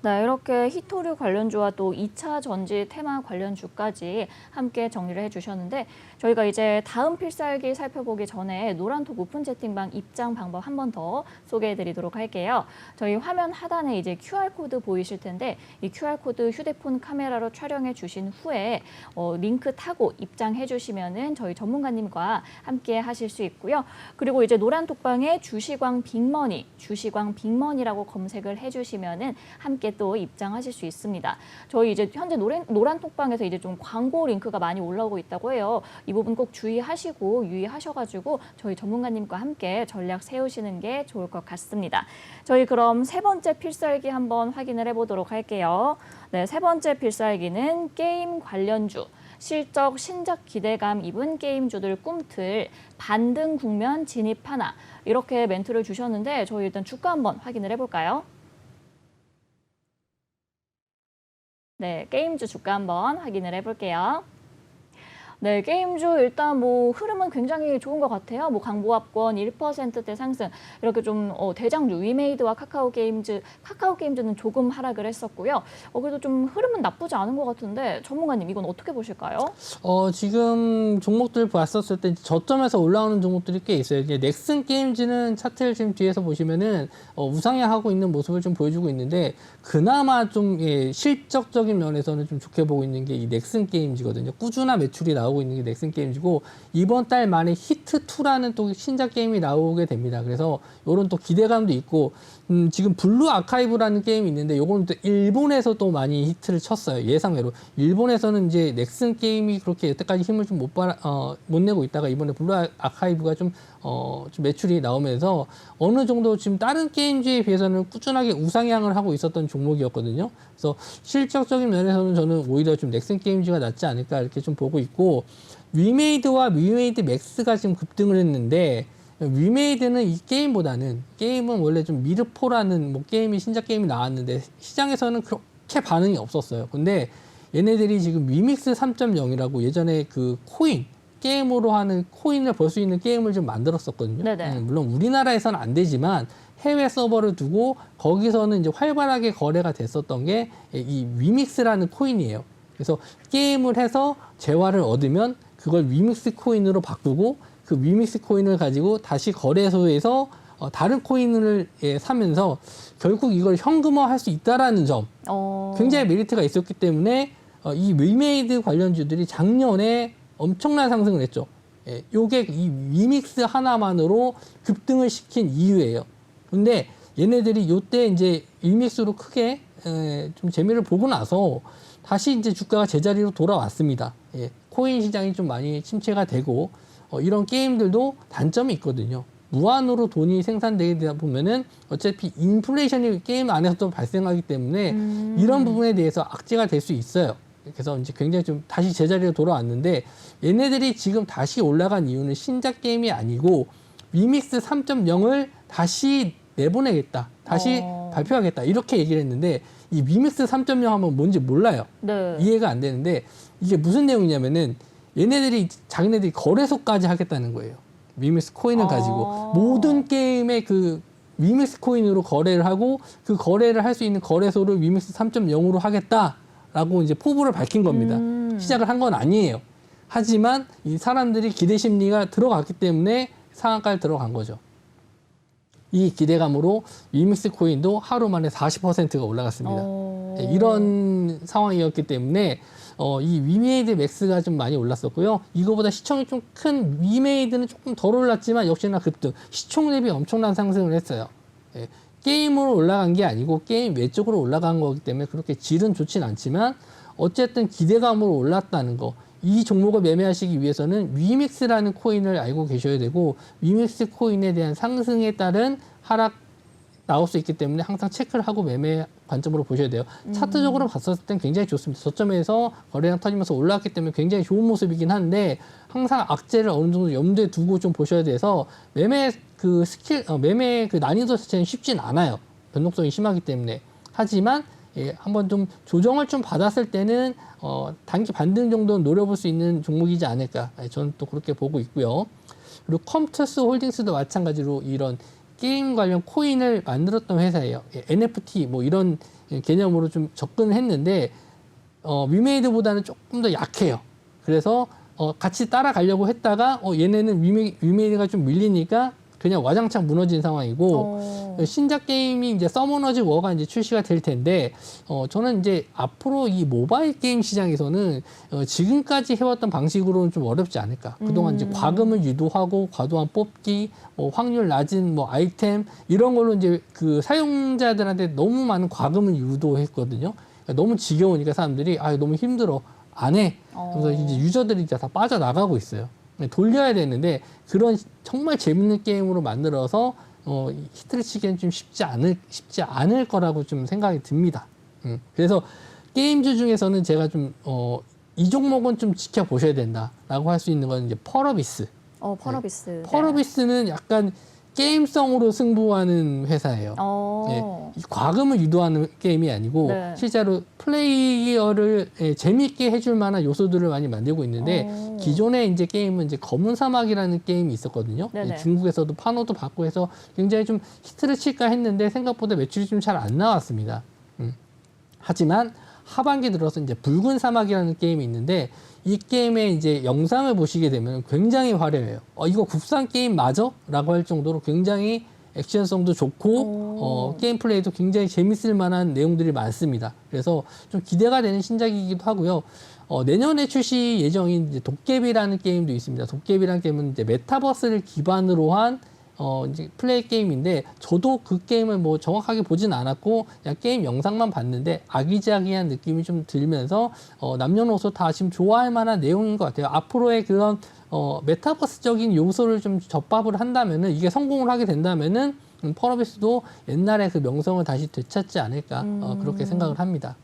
네, 이렇게 히토류 관련주와 또 2차 전지 테마 관련주까지 함께 정리를 해주셨는데 저희가 이제 다음 필살기 살펴보기 전에 노란톡 오픈 채팅방 입장 방법 한 번 더 소개해드리도록 할게요. 저희 화면 하단에 이제 QR코드 보이실 텐데 이 QR코드 휴대폰 카메라로 촬영해 주신 후에 링크 타고 입장해 주시면은 저희 전문가님과 함께 하실 수 있고요. 그리고 이제 노란톡방에 주시광 빅머니라고 검색을 해주시면은 함께 또 입장하실 수 있습니다. 저희 이제 현재 노란톡방에서 이제 좀 광고 링크가 많이 올라오고 있다고 해요. 이 부분 꼭 유의하셔가지고 저희 전문가님과 함께 전략 세우시는 게 좋을 것 같습니다. 저희 그럼 세 번째 필살기 한번 확인을 해보도록 할게요. 네, 세 번째 필살기는 게임 관련주. 실적 신작 기대감 입은 게임주들 꿈틀 반등 국면 진입하나 이렇게 멘트를 주셨는데 저희 일단 주가 한번 확인을 해볼까요? 네, 게임주 주가 한번 확인을 해볼게요. 네, 게임주 일단 흐름은 굉장히 좋은 것 같아요. 강보합권 1%대 상승 이렇게 좀 대장주 위메이드와 카카오게임즈는 조금 하락을 했었고요. 그래도 좀 흐름은 나쁘지 않은 것 같은데 전문가님 이건 어떻게 보실까요? 지금 종목들 봤었을 때 저점에서 올라오는 종목들이 꽤 있어요. 이제 넥슨 게임즈는 차트를 지금 뒤에서 보시면은 우상향하고 있는 모습을 좀 보여주고 있는데 그나마 좀 실적적인 면에서는 좀 좋게 보고 있는 게 이 넥슨 게임즈거든요. 꾸준한 매출이 나오고 있는 게 넥슨 게임즈고 이번 달 만에 히트2라는 또 신작 게임이 나오게 됩니다. 그래서 이런 또 기대감도 있고 지금 블루 아카이브라는 게임이 있는데 요거는 또 일본에서 또 많이 히트를 쳤어요. 예상외로. 일본에서는 이제 넥슨 게임이 그렇게 여태까지 힘을 좀 못 내고 있다가 이번에 블루 아카이브가 좀 매출이 나오면서 어느 정도 지금 다른 게임주에 비해서는 꾸준하게 우상향을 하고 있었던 종목이었거든요. 그래서 실적적인 면에서는 저는 오히려 좀 넥슨 게임즈가 낫지 않을까 이렇게 좀 보고 있고 위메이드와 위메이드 맥스가 지금 급등을 했는데 위메이드는 이 게임은 원래 좀 미르포라는 신작 게임이 나왔는데 시장에서는 그렇게 반응이 없었어요. 근데 얘네들이 지금 위믹스 3.0이라고 예전에 그 게임으로 하는 코인을 벌 수 있는 게임을 좀 만들었었거든요. 물론 우리나라에서는 안 되지만 해외 서버를 두고 거기서는 이제 활발하게 거래가 됐었던 게 이 위믹스라는 코인이에요. 그래서 게임을 해서 재화를 얻으면 그걸 위믹스 코인으로 바꾸고 그 위믹스 코인을 가지고 다시 거래소에서 다른 코인을 사면서 결국 이걸 현금화할 수 있다라는 점 굉장히 메리트가 있었기 때문에 이 위메이드 관련주들이 작년에 엄청난 상승을 했죠. 요게 이 위믹스 하나만으로 급등을 시킨 이유예요. 근데 얘네들이 요때 이제 위믹스로 크게 좀 재미를 보고 나서 다시 이제 주가가 제자리로 돌아왔습니다. 코인 시장이 좀 많이 침체가 되고 이런 게임들도 단점이 있거든요. 무한으로 돈이 생산되다 보면은 어차피 인플레이션이 게임 안에서도 발생하기 때문에 이런 부분에 대해서 악재가 될 수 있어요. 그래서 이제 굉장히 좀 다시 제자리로 돌아왔는데 얘네들이 지금 다시 올라간 이유는 신작 게임이 아니고 위믹스 3.0을 다시 내보내겠다. 다시 발표하겠다. 이렇게 얘기를 했는데 이 위믹스 3.0 하면 뭔지 몰라요. 네. 이해가 안 되는데 이게 무슨 내용이냐면은 얘네들이 자기네들이 거래소까지 하겠다는 거예요. 위믹스 코인을 가지고 모든 게임의 그 위믹스 코인으로 거래를 하고 그 거래를 할 수 있는 거래소를 위믹스 3.0으로 하겠다라고 이제 포부를 밝힌 겁니다. 시작을 한 건 아니에요. 하지만 이 사람들이 기대 심리가 들어갔기 때문에 상한가에 들어간 거죠. 이 기대감으로 위믹스 코인도 하루 만에 40%가 올라갔습니다. 이런 상황이었기 때문에 이 위메이드 맥스가 좀 많이 올랐었고요. 이거보다 시총이 좀 큰 위메이드는 조금 덜 올랐지만 역시나 급등. 시총 대비 엄청난 상승을 했어요. 예, 게임으로 올라간 게 아니고 게임 외적으로 올라간 거기 때문에 그렇게 질은 좋진 않지만 어쨌든 기대감으로 올랐다는 거. 이 종목을 매매하시기 위해서는 위믹스라는 코인을 알고 계셔야 되고 위믹스 코인에 대한 상승에 따른 하락 나올 수 있기 때문에 항상 체크를 하고 매매 관점으로 보셔야 돼요. 차트적으로 봤었을 땐 굉장히 좋습니다. 저점에서 거래량 터지면서 올라왔기 때문에 굉장히 좋은 모습이긴 한데 항상 악재를 어느 정도 염두에 두고 좀 보셔야 돼서 매매 그 매매 그 난이도 자체는 쉽진 않아요. 변동성이 심하기 때문에. 하지만 예, 한번 좀 조정을 좀 받았을 때는 단기 반등 정도는 노려볼 수 있는 종목이지 않을까. 저는 또 그렇게 보고 있고요. 그리고 컴투스 홀딩스도 마찬가지로 이런 게임 관련 코인을 만들었던 회사예요. NFT 뭐 이런 개념으로 좀 접근을 했는데 위메이드보다는 조금 더 약해요. 그래서 같이 따라가려고 했다가 얘네는 위메이드가 좀 밀리니까 그냥 와장창 무너진 상황이고 신작 게임이 이제 서머너즈 워가 이제 출시가 될 텐데 저는 이제 앞으로 이 모바일 게임 시장에서는 지금까지 해왔던 방식으로는 좀 어렵지 않을까. 그동안 이제 과금을 유도하고 과도한 뽑기, 뭐 확률 낮은 뭐 아이템 이런 걸로 이제 그 사용자들한테 너무 많은 과금을 유도했거든요. 그러니까 너무 지겨우니까 사람들이 너무 힘들어 안 해. 그래서 이제 유저들이 이제 다 빠져나가고 있어요. 돌려야 되는데 그런 정말 재밌는 게임으로 만들어서 히트를 치기엔 좀 쉽지 않을 거라고 좀 생각이 듭니다. 그래서 게임주 중에서는 제가 좀 이 종목은 좀 지켜보셔야 된다라고 할 수 있는 건 이제 펄어비스. 펄어비스. 네. 펄어비스는 약간 게임성으로 승부하는 회사예요. 이 과금을 유도하는 게임이 아니고 네. 실제로 플레이어를 재미있게 해줄 만한 요소들을 많이 만들고 있는데 기존의 이제 게임은 이제 검은 사막이라는 게임이 있었거든요. 네네. 중국에서도 판호도 받고 해서 굉장히 좀 히트를 칠까 했는데 생각보다 매출이 좀 잘 안 나왔습니다. 하지만 하반기 들어서 이제 붉은 사막이라는 게임이 있는데 이 게임의 이제 영상을 보시게 되면 굉장히 화려해요. 이거 국산 게임 맞아? 라고 할 정도로 굉장히 액션성도 좋고 게임 플레이도 굉장히 재밌을 만한 내용들이 많습니다. 그래서 좀 기대가 되는 신작이기도 하고요. 내년에 출시 예정인 이제 도깨비라는 게임도 있습니다. 도깨비라는 게임은 이제 메타버스를 기반으로 한 이제 플레이 게임인데 저도 그 게임을 뭐 정확하게 보진 않았고 그냥 게임 영상만 봤는데 아기자기한 느낌이 좀 들면서 남녀노소 다 지금 좋아할 만한 내용인 것 같아요. 앞으로의 그런 메타버스적인 요소를 좀 접합을 한다면은 이게 성공을 하게 된다면은 펄어비스도 옛날의 그 명성을 다시 되찾지 않을까 그렇게 생각을 합니다.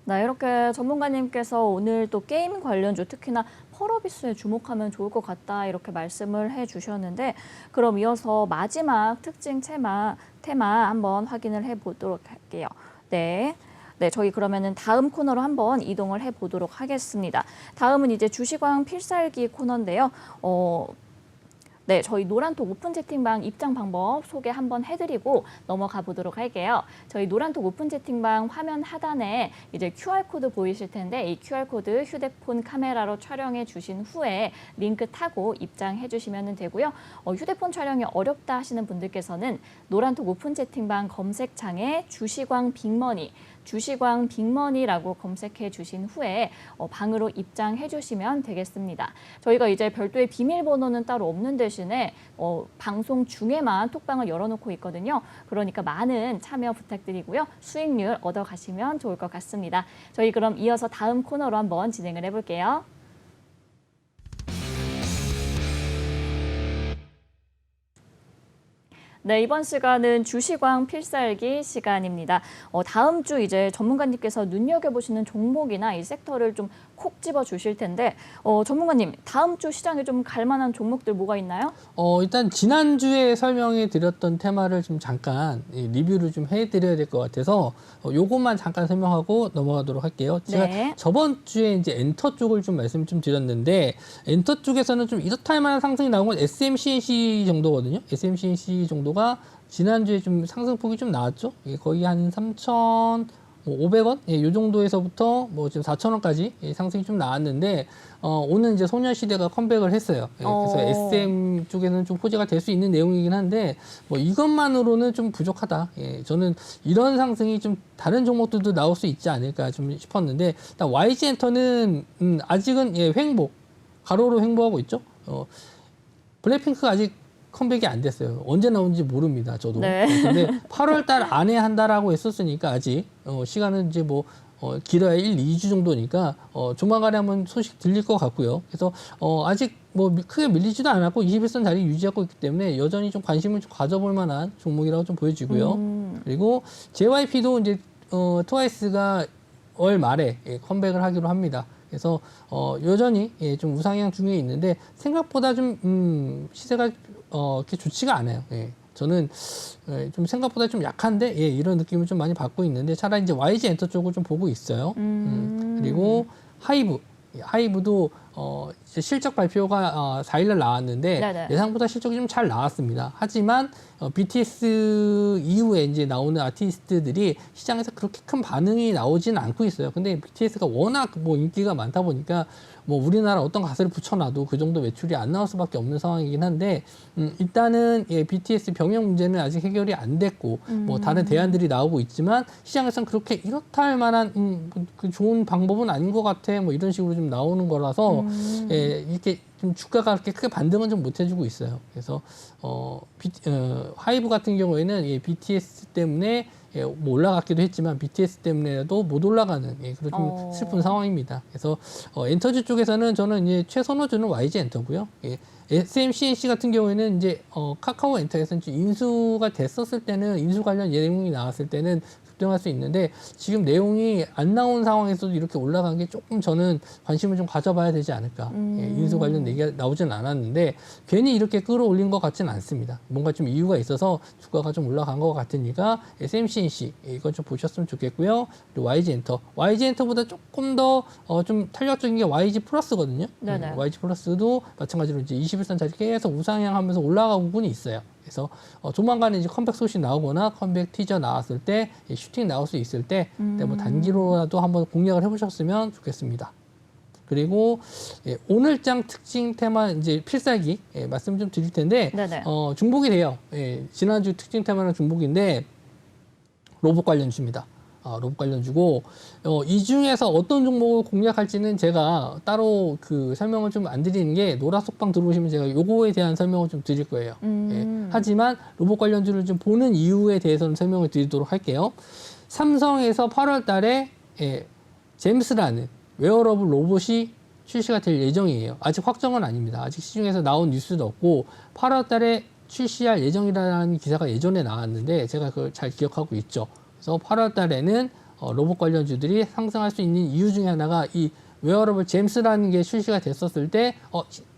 네, 이렇게 전문가님께서 오늘 또 게임 관련주 특히나 펄어비스에 주목하면 좋을 것 같다 이렇게 말씀을 해주셨는데 그럼 이어서 마지막 특징 테마 한번 확인을 해보도록 할게요. 네. 네, 저희 그러면은 다음 코너로 한번 이동을 해보도록 하겠습니다. 다음은 이제 주식왕 필살기 코너인데요. 네, 저희 노란톡 오픈 채팅방 입장 방법 소개 한번 해드리고 넘어가 보도록 할게요. 저희 노란톡 오픈 채팅방 화면 하단에 이제 QR코드 보이실 텐데 이 QR코드 휴대폰 카메라로 촬영해 주신 후에 링크 타고 입장해 주시면 되고요. 휴대폰 촬영이 어렵다 하시는 분들께서는 노란톡 오픈 채팅방 검색창에 주식왕 빅머니라고 검색해 주신 후에 방으로 입장해 주시면 되겠습니다. 저희가 이제 별도의 비밀번호는 따로 없는 대신에 방송 중에만 톡방을 열어놓고 있거든요. 그러니까 많은 참여 부탁드리고요. 수익률 얻어가시면 좋을 것 같습니다. 저희 그럼 이어서 다음 코너로 한번 진행을 해볼게요. 네, 이번 시간은 주시광 필살기 시간입니다. 다음 주 이제 전문가님께서 눈여겨보시는 종목이나 이 섹터를 좀 콕 집어 주실 텐데, 전문가님, 다음 주 시장에 좀 갈만한 종목들 뭐가 있나요? 일단 지난주에 설명해 드렸던 테마를 좀 잠깐 리뷰를 좀 해드려야 될 것 같아서 요것만 잠깐 설명하고 넘어가도록 할게요. 제가 네. 저번 주에 이제 엔터 쪽을 좀 말씀 좀 드렸는데 엔터 쪽에서는 좀 이렇다 할 만한 상승이 나온 건 SMCNC 정도거든요. SMCNC 정도가 지난주에 좀 상승폭이 좀 나왔죠. 이게 거의 한 3,500원? 예, 요 정도에서부터 뭐 지금 4,000원까지 상승이 좀 나왔는데, 오늘 이제 소녀시대가 컴백을 했어요. 예, 그래서 SM 쪽에는 좀 호재가 될 수 있는 내용이긴 한데, 뭐 이것만으로는 좀 부족하다. 예, 저는 이런 상승이 좀 다른 종목들도 나올 수 있지 않을까 좀 싶었는데, 일단 YG 엔터는, 아직은 예, 횡보, 가로로 횡보하고 있죠. 블랙핑크가 아직 컴백이 안 됐어요. 언제 나오는지 모릅니다. 저도. 네. 근데 8월 달 안에 한다라고 했었으니까 아직 시간은 이제 뭐 길어야 1, 2주 정도니까 조만간에 한번 소식 들릴 것 같고요. 그래서 아직 뭐 크게 밀리지도 않았고 21선 자리 유지하고 있기 때문에 여전히 좀 관심을 좀 가져볼 만한 종목이라고 좀 보여지고요. 그리고 JYP도 이제 트와이스가 월 말에 컴백을 하기로 합니다. 그래서 여전히 좀 우상향 중에 있는데 생각보다 좀 시세가 그렇게 좋지가 않아요. 예. 저는 좀 생각보다 좀 약한데 이런 느낌을 좀 많이 받고 있는데 차라리 이제 YG 엔터 쪽을 좀 보고 있어요. 그리고 하이브도 이제 실적 발표가 4일날 나왔는데 네네. 예상보다 실적이 좀 잘 나왔습니다. 하지만 BTS 이후에 이제 나오는 아티스트들이 시장에서 그렇게 큰 반응이 나오지는 않고 있어요. 근데 BTS가 워낙 뭐 인기가 많다 보니까 뭐 우리나라 어떤 가수를 붙여놔도 그 정도 매출이 안 나올 수밖에 없는 상황이긴 한데 일단은 BTS 병역 문제는 아직 해결이 안 됐고 뭐 다른 대안들이 나오고 있지만 시장에서는 그렇게 이렇다 할 만한 그 좋은 방법은 아닌 것 같아 뭐 이런 식으로 좀 나오는 거라서 이렇게 좀 주가가 그렇게 크게 반등은 좀 못 해주고 있어요. 그래서 하이브 같은 경우에는 BTS 때문에 뭐 올라갔기도 했지만 BTS 때문에라도 못 올라가는 그런 좀 슬픈 상황입니다. 그래서 엔터주 쪽에서는 저는 이제 최선호주는 YG 엔터고요. SMCNC 같은 경우에는 이제 카카오 엔터에서 인수가 됐었을 때는 인수 관련 내용이 나왔을 때는 급등할 수 있는데 지금 내용이 안 나온 상황에서도 이렇게 올라간 게 조금 저는 관심을 좀 가져봐야 되지 않을까. 인수 관련 얘기가 나오진 않았는데 괜히 이렇게 끌어올린 것 같지는 않습니다. 뭔가 좀 이유가 있어서 주가가 좀 올라간 것 같으니까 SMCNC 이건 좀 보셨으면 좋겠고요. 그리고 YG 엔터. YG 엔터보다 조금 더 좀 탄력적인 게 YG 플러스거든요. YG 플러스도 마찬가지로 이제 21선 자리 계속 우상향하면서 올라가고는 있어요. 그래서 조만간에 이제 컴백 소식 나오거나 컴백 티저 나왔을 때 슈팅 나올 수 있을 때 뭐 단기로라도 한번 공략을 해보셨으면 좋겠습니다. 그리고 오늘장 특징 테마 이제 필살기 말씀 좀 드릴 텐데 중복이 돼요. 지난주 특징 테마는 중복인데 로봇 관련주입니다. 로봇 관련주고 이 중에서 어떤 종목을 공략할지는 제가 따로 그 설명을 좀 안 드리는 게 노라속방 들어오시면 제가 요거에 대한 설명을 좀 드릴 거예요. 하지만 로봇 관련주를 좀 보는 이유에 대해서는 설명을 드리도록 할게요. 삼성에서 8월 달에 잼스라는 웨어러블 로봇이 출시가 될 예정이에요. 아직 확정은 아닙니다. 아직 시중에서 나온 뉴스도 없고 8월 달에 출시할 예정이라는 기사가 예전에 나왔는데 제가 그걸 잘 기억하고 있죠. 그래서 8월 달에는 로봇 관련주들이 상승할 수 있는 이유 중에 하나가 이 웨어러블 잼스라는 게 출시가 됐었을 때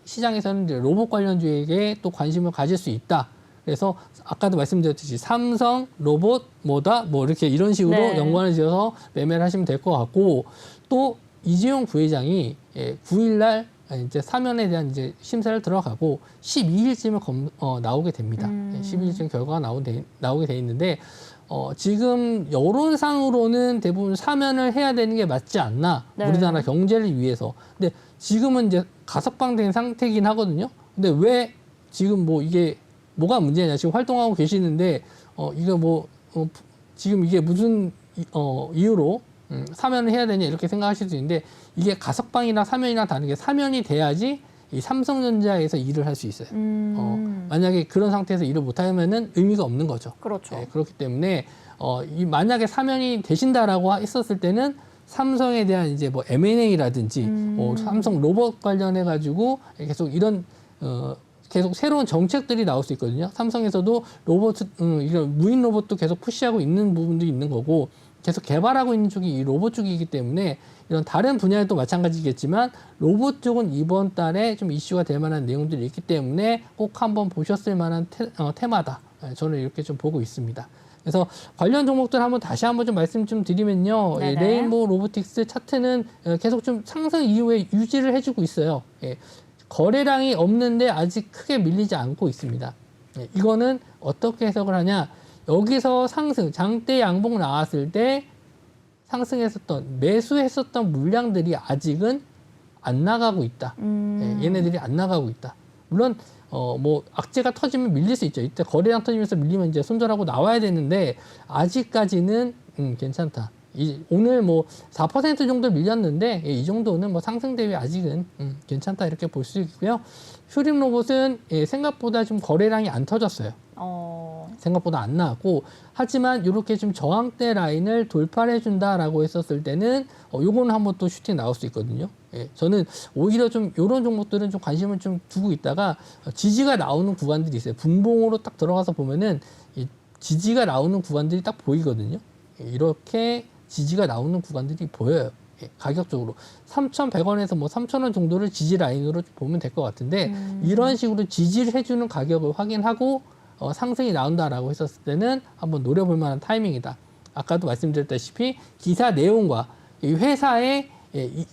시장에서는 이제 로봇 관련주에게 또 관심을 가질 수 있다. 그래서 아까도 말씀드렸듯이 삼성, 로봇, 뭐다, 뭐 이렇게 이런 식으로 연관을 지어서 매매를 하시면 될 것 같고 또 이재용 부회장이 9일날 이제 사면에 대한 이제 심사를 들어가고 12일쯤에 나오게 됩니다. 12일쯤 결과가 나오게 돼 있는데 지금 여론상으로는 대부분 사면을 해야 되는 게 맞지 않나 우리나라 경제를 위해서. 근데 지금은 이제 가석방된 상태이긴 하거든요. 근데 왜 지금 뭐 이게 뭐가 문제냐 지금 활동하고 계시는데 이거 뭐 지금 이게 무슨 이유로 사면을 해야 되냐 이렇게 생각하실 수 있는데 이게 가석방이나 사면이나 다르게 사면이 돼야지 이 삼성전자에서 일을 할 수 있어요. 만약에 그런 상태에서 일을 못하면은 의미가 없는 거죠. 그렇죠. 그렇기 때문에 만약에 사면이 되신다라고 했었을 때는 삼성에 대한 이제 뭐 M&A라든지 삼성 로봇 관련해 가지고 계속 이런 계속 새로운 정책들이 나올 수 있거든요. 삼성에서도 로봇, 이런 무인 로봇도 계속 푸시하고 있는 부분도 있는 거고 계속 개발하고 있는 쪽이 이 로봇 쪽이기 때문에 이런 다른 분야에도 마찬가지겠지만 로봇 쪽은 이번 달에 좀 이슈가 될 만한 내용들이 있기 때문에 꼭 한번 보셨을 만한 테마다. 저는 이렇게 좀 보고 있습니다. 그래서 관련 종목들 다시 한번 좀 말씀 좀 드리면요. 네네. 레인보우 로보틱스 차트는 계속 좀 상승 이후에 유지를 해주고 있어요. 거래량이 없는데 아직 크게 밀리지 않고 있습니다. 이거는 어떻게 해석을 하냐? 여기서 상승, 장대 양봉 나왔을 때 상승했었던, 매수했었던 물량들이 아직은 안 나가고 있다. 얘네들이 안 나가고 있다. 물론 뭐 악재가 터지면 밀릴 수 있죠. 이때 거래량 터지면서 밀리면 이제 손절하고 나와야 되는데 아직까지는 괜찮다. 오늘 뭐 4% 정도 밀렸는데 이 정도는 뭐 상승 대비 아직은 괜찮다 이렇게 볼 수 있고요. 휴림 로봇은 생각보다 좀 거래량이 안 터졌어요. 생각보다 안 나왔고 하지만 이렇게 좀 저항대 라인을 돌파해 준다라고 했었을 때는 요거는 한번 또 슈팅 나올 수 있거든요. 저는 오히려 좀 이런 종목들은 좀 관심을 좀 두고 있다가 지지가 나오는 구간들이 있어요. 분봉으로 딱 들어가서 보면은 이 지지가 나오는 구간들이 딱 보이거든요. 이렇게 지지가 나오는 구간들이 보여요. 가격적으로 3,100원에서 뭐 3,000원 정도를 지지 라인으로 보면 될 것 같은데 이런 식으로 지지를 해주는 가격을 확인하고 상승이 나온다라고 했었을 때는 한번 노려볼 만한 타이밍이다. 아까도 말씀드렸다시피 기사 내용과 이 회사의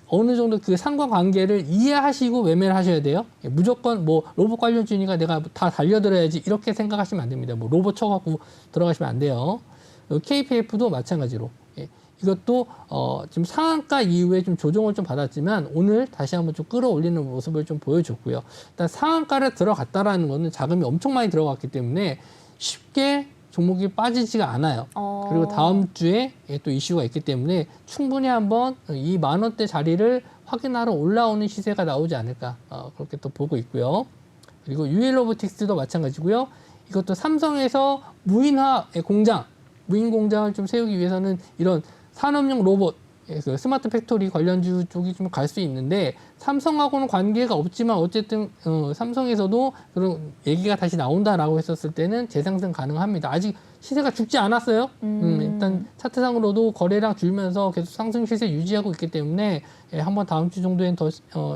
어느 정도 그 상관관계를 이해하시고 매매를 하셔야 돼요. 무조건 뭐 로봇 관련주니까 내가 다 달려들어야지 이렇게 생각하시면 안 됩니다. 뭐 로봇 쳐갖고 들어가시면 안 돼요. KPF도 마찬가지로. 이것도 지금 상한가 이후에 좀 조정을 좀 받았지만 오늘 다시 한번 좀 끌어올리는 모습을 좀 보여줬고요. 일단 상한가를 들어갔다라는 거는 자금이 엄청 많이 들어갔기 때문에 쉽게 종목이 빠지지가 않아요. 그리고 다음 주에 또 이슈가 있기 때문에 충분히 한번 이 10,000원대 자리를 확인하러 올라오는 시세가 나오지 않을까 그렇게 또 보고 있고요. 그리고 유일로보틱스도 마찬가지고요. 이것도 삼성에서 무인 공장을 좀 세우기 위해서는 이런 산업용 로봇, 그 스마트 팩토리 관련주 쪽이 좀 갈 수 있는데 삼성하고는 관계가 없지만 어쨌든 삼성에서도 그런 얘기가 다시 나온다라고 했었을 때는 재상승 가능합니다. 아직 시세가 죽지 않았어요. 일단 차트상으로도 거래량 줄면서 계속 상승 시세 유지하고 있기 때문에 한번 다음 주 정도엔 더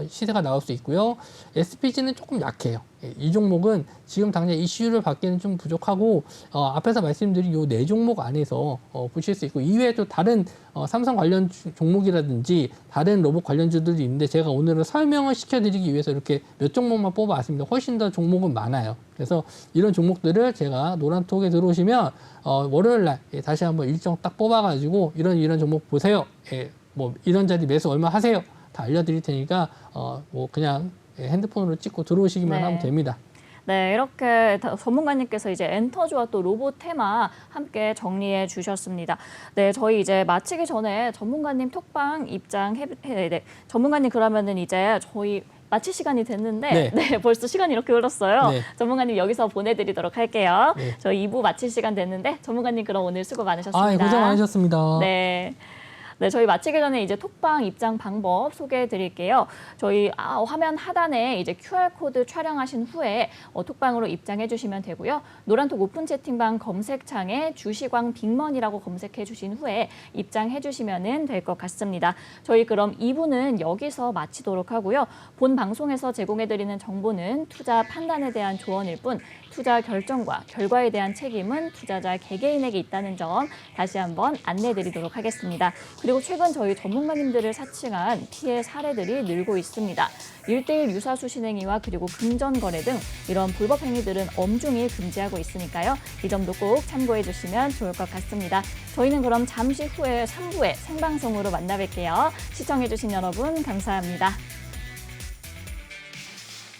시세가 나올 수 있고요. SPG는 조금 약해요. 이 종목은 지금 당장 이슈를 받기는 좀 부족하고 앞에서 말씀드린 요 4종목 안에서 보실 수 있고 이외에 또 다른 삼성 관련 종목이라든지 다른 로봇 관련주들이 있는데 제가 오늘은 설명을 시켜드리기 위해서 이렇게 몇 종목만 뽑아왔습니다. 훨씬 더 종목은 많아요. 그래서 이런 종목들을 제가 노란톡에 들어오시면 월요일 날 다시 한번 일정 딱 뽑아가지고 이런 종목 보세요. 뭐 이런 자리 매수 얼마 하세요. 다 알려드릴 테니까 뭐 그냥 핸드폰으로 찍고 들어오시기만 하면 됩니다. 네, 이렇게 전문가님께서 이제 엔터주와 또 로봇 테마 함께 정리해 주셨습니다. 네, 저희 이제 마치기 전에 전문가님 톡방 전문가님 그러면은 이제 저희 마칠 시간이 됐는데 네, 벌써 시간이 이렇게 흘렀어요. 전문가님 여기서 보내드리도록 할게요. 저희 2부 마칠 시간 됐는데 전문가님 그럼 오늘 수고 많으셨습니다. 고생 많으셨습니다. 네, 저희 마치기 전에 이제 톡방 입장 방법 소개해 드릴게요. 저희 화면 하단에 이제 QR코드 촬영하신 후에 톡방으로 입장해 주시면 되고요. 노란톡 오픈 채팅방 검색창에 주시광 빅먼이라고 검색해 주신 후에 입장해 주시면 될 것 같습니다. 저희 그럼 2부는 여기서 마치도록 하고요. 본 방송에서 제공해 드리는 정보는 투자 판단에 대한 조언일 뿐 투자 결정과 결과에 대한 책임은 투자자 개개인에게 있다는 점 다시 한번 안내해 드리도록 하겠습니다. 그리고 최근 저희 전문가님들을 사칭한 피해 사례들이 늘고 있습니다. 1:1 유사수 신행위와 그리고 금전거래 등 이런 불법 행위들은 엄중히 금지하고 있으니까요. 이 점도 꼭 참고해 주시면 좋을 것 같습니다. 저희는 그럼 잠시 후에 3부에 생방송으로 만나 뵐게요. 시청해 주신 여러분 감사합니다.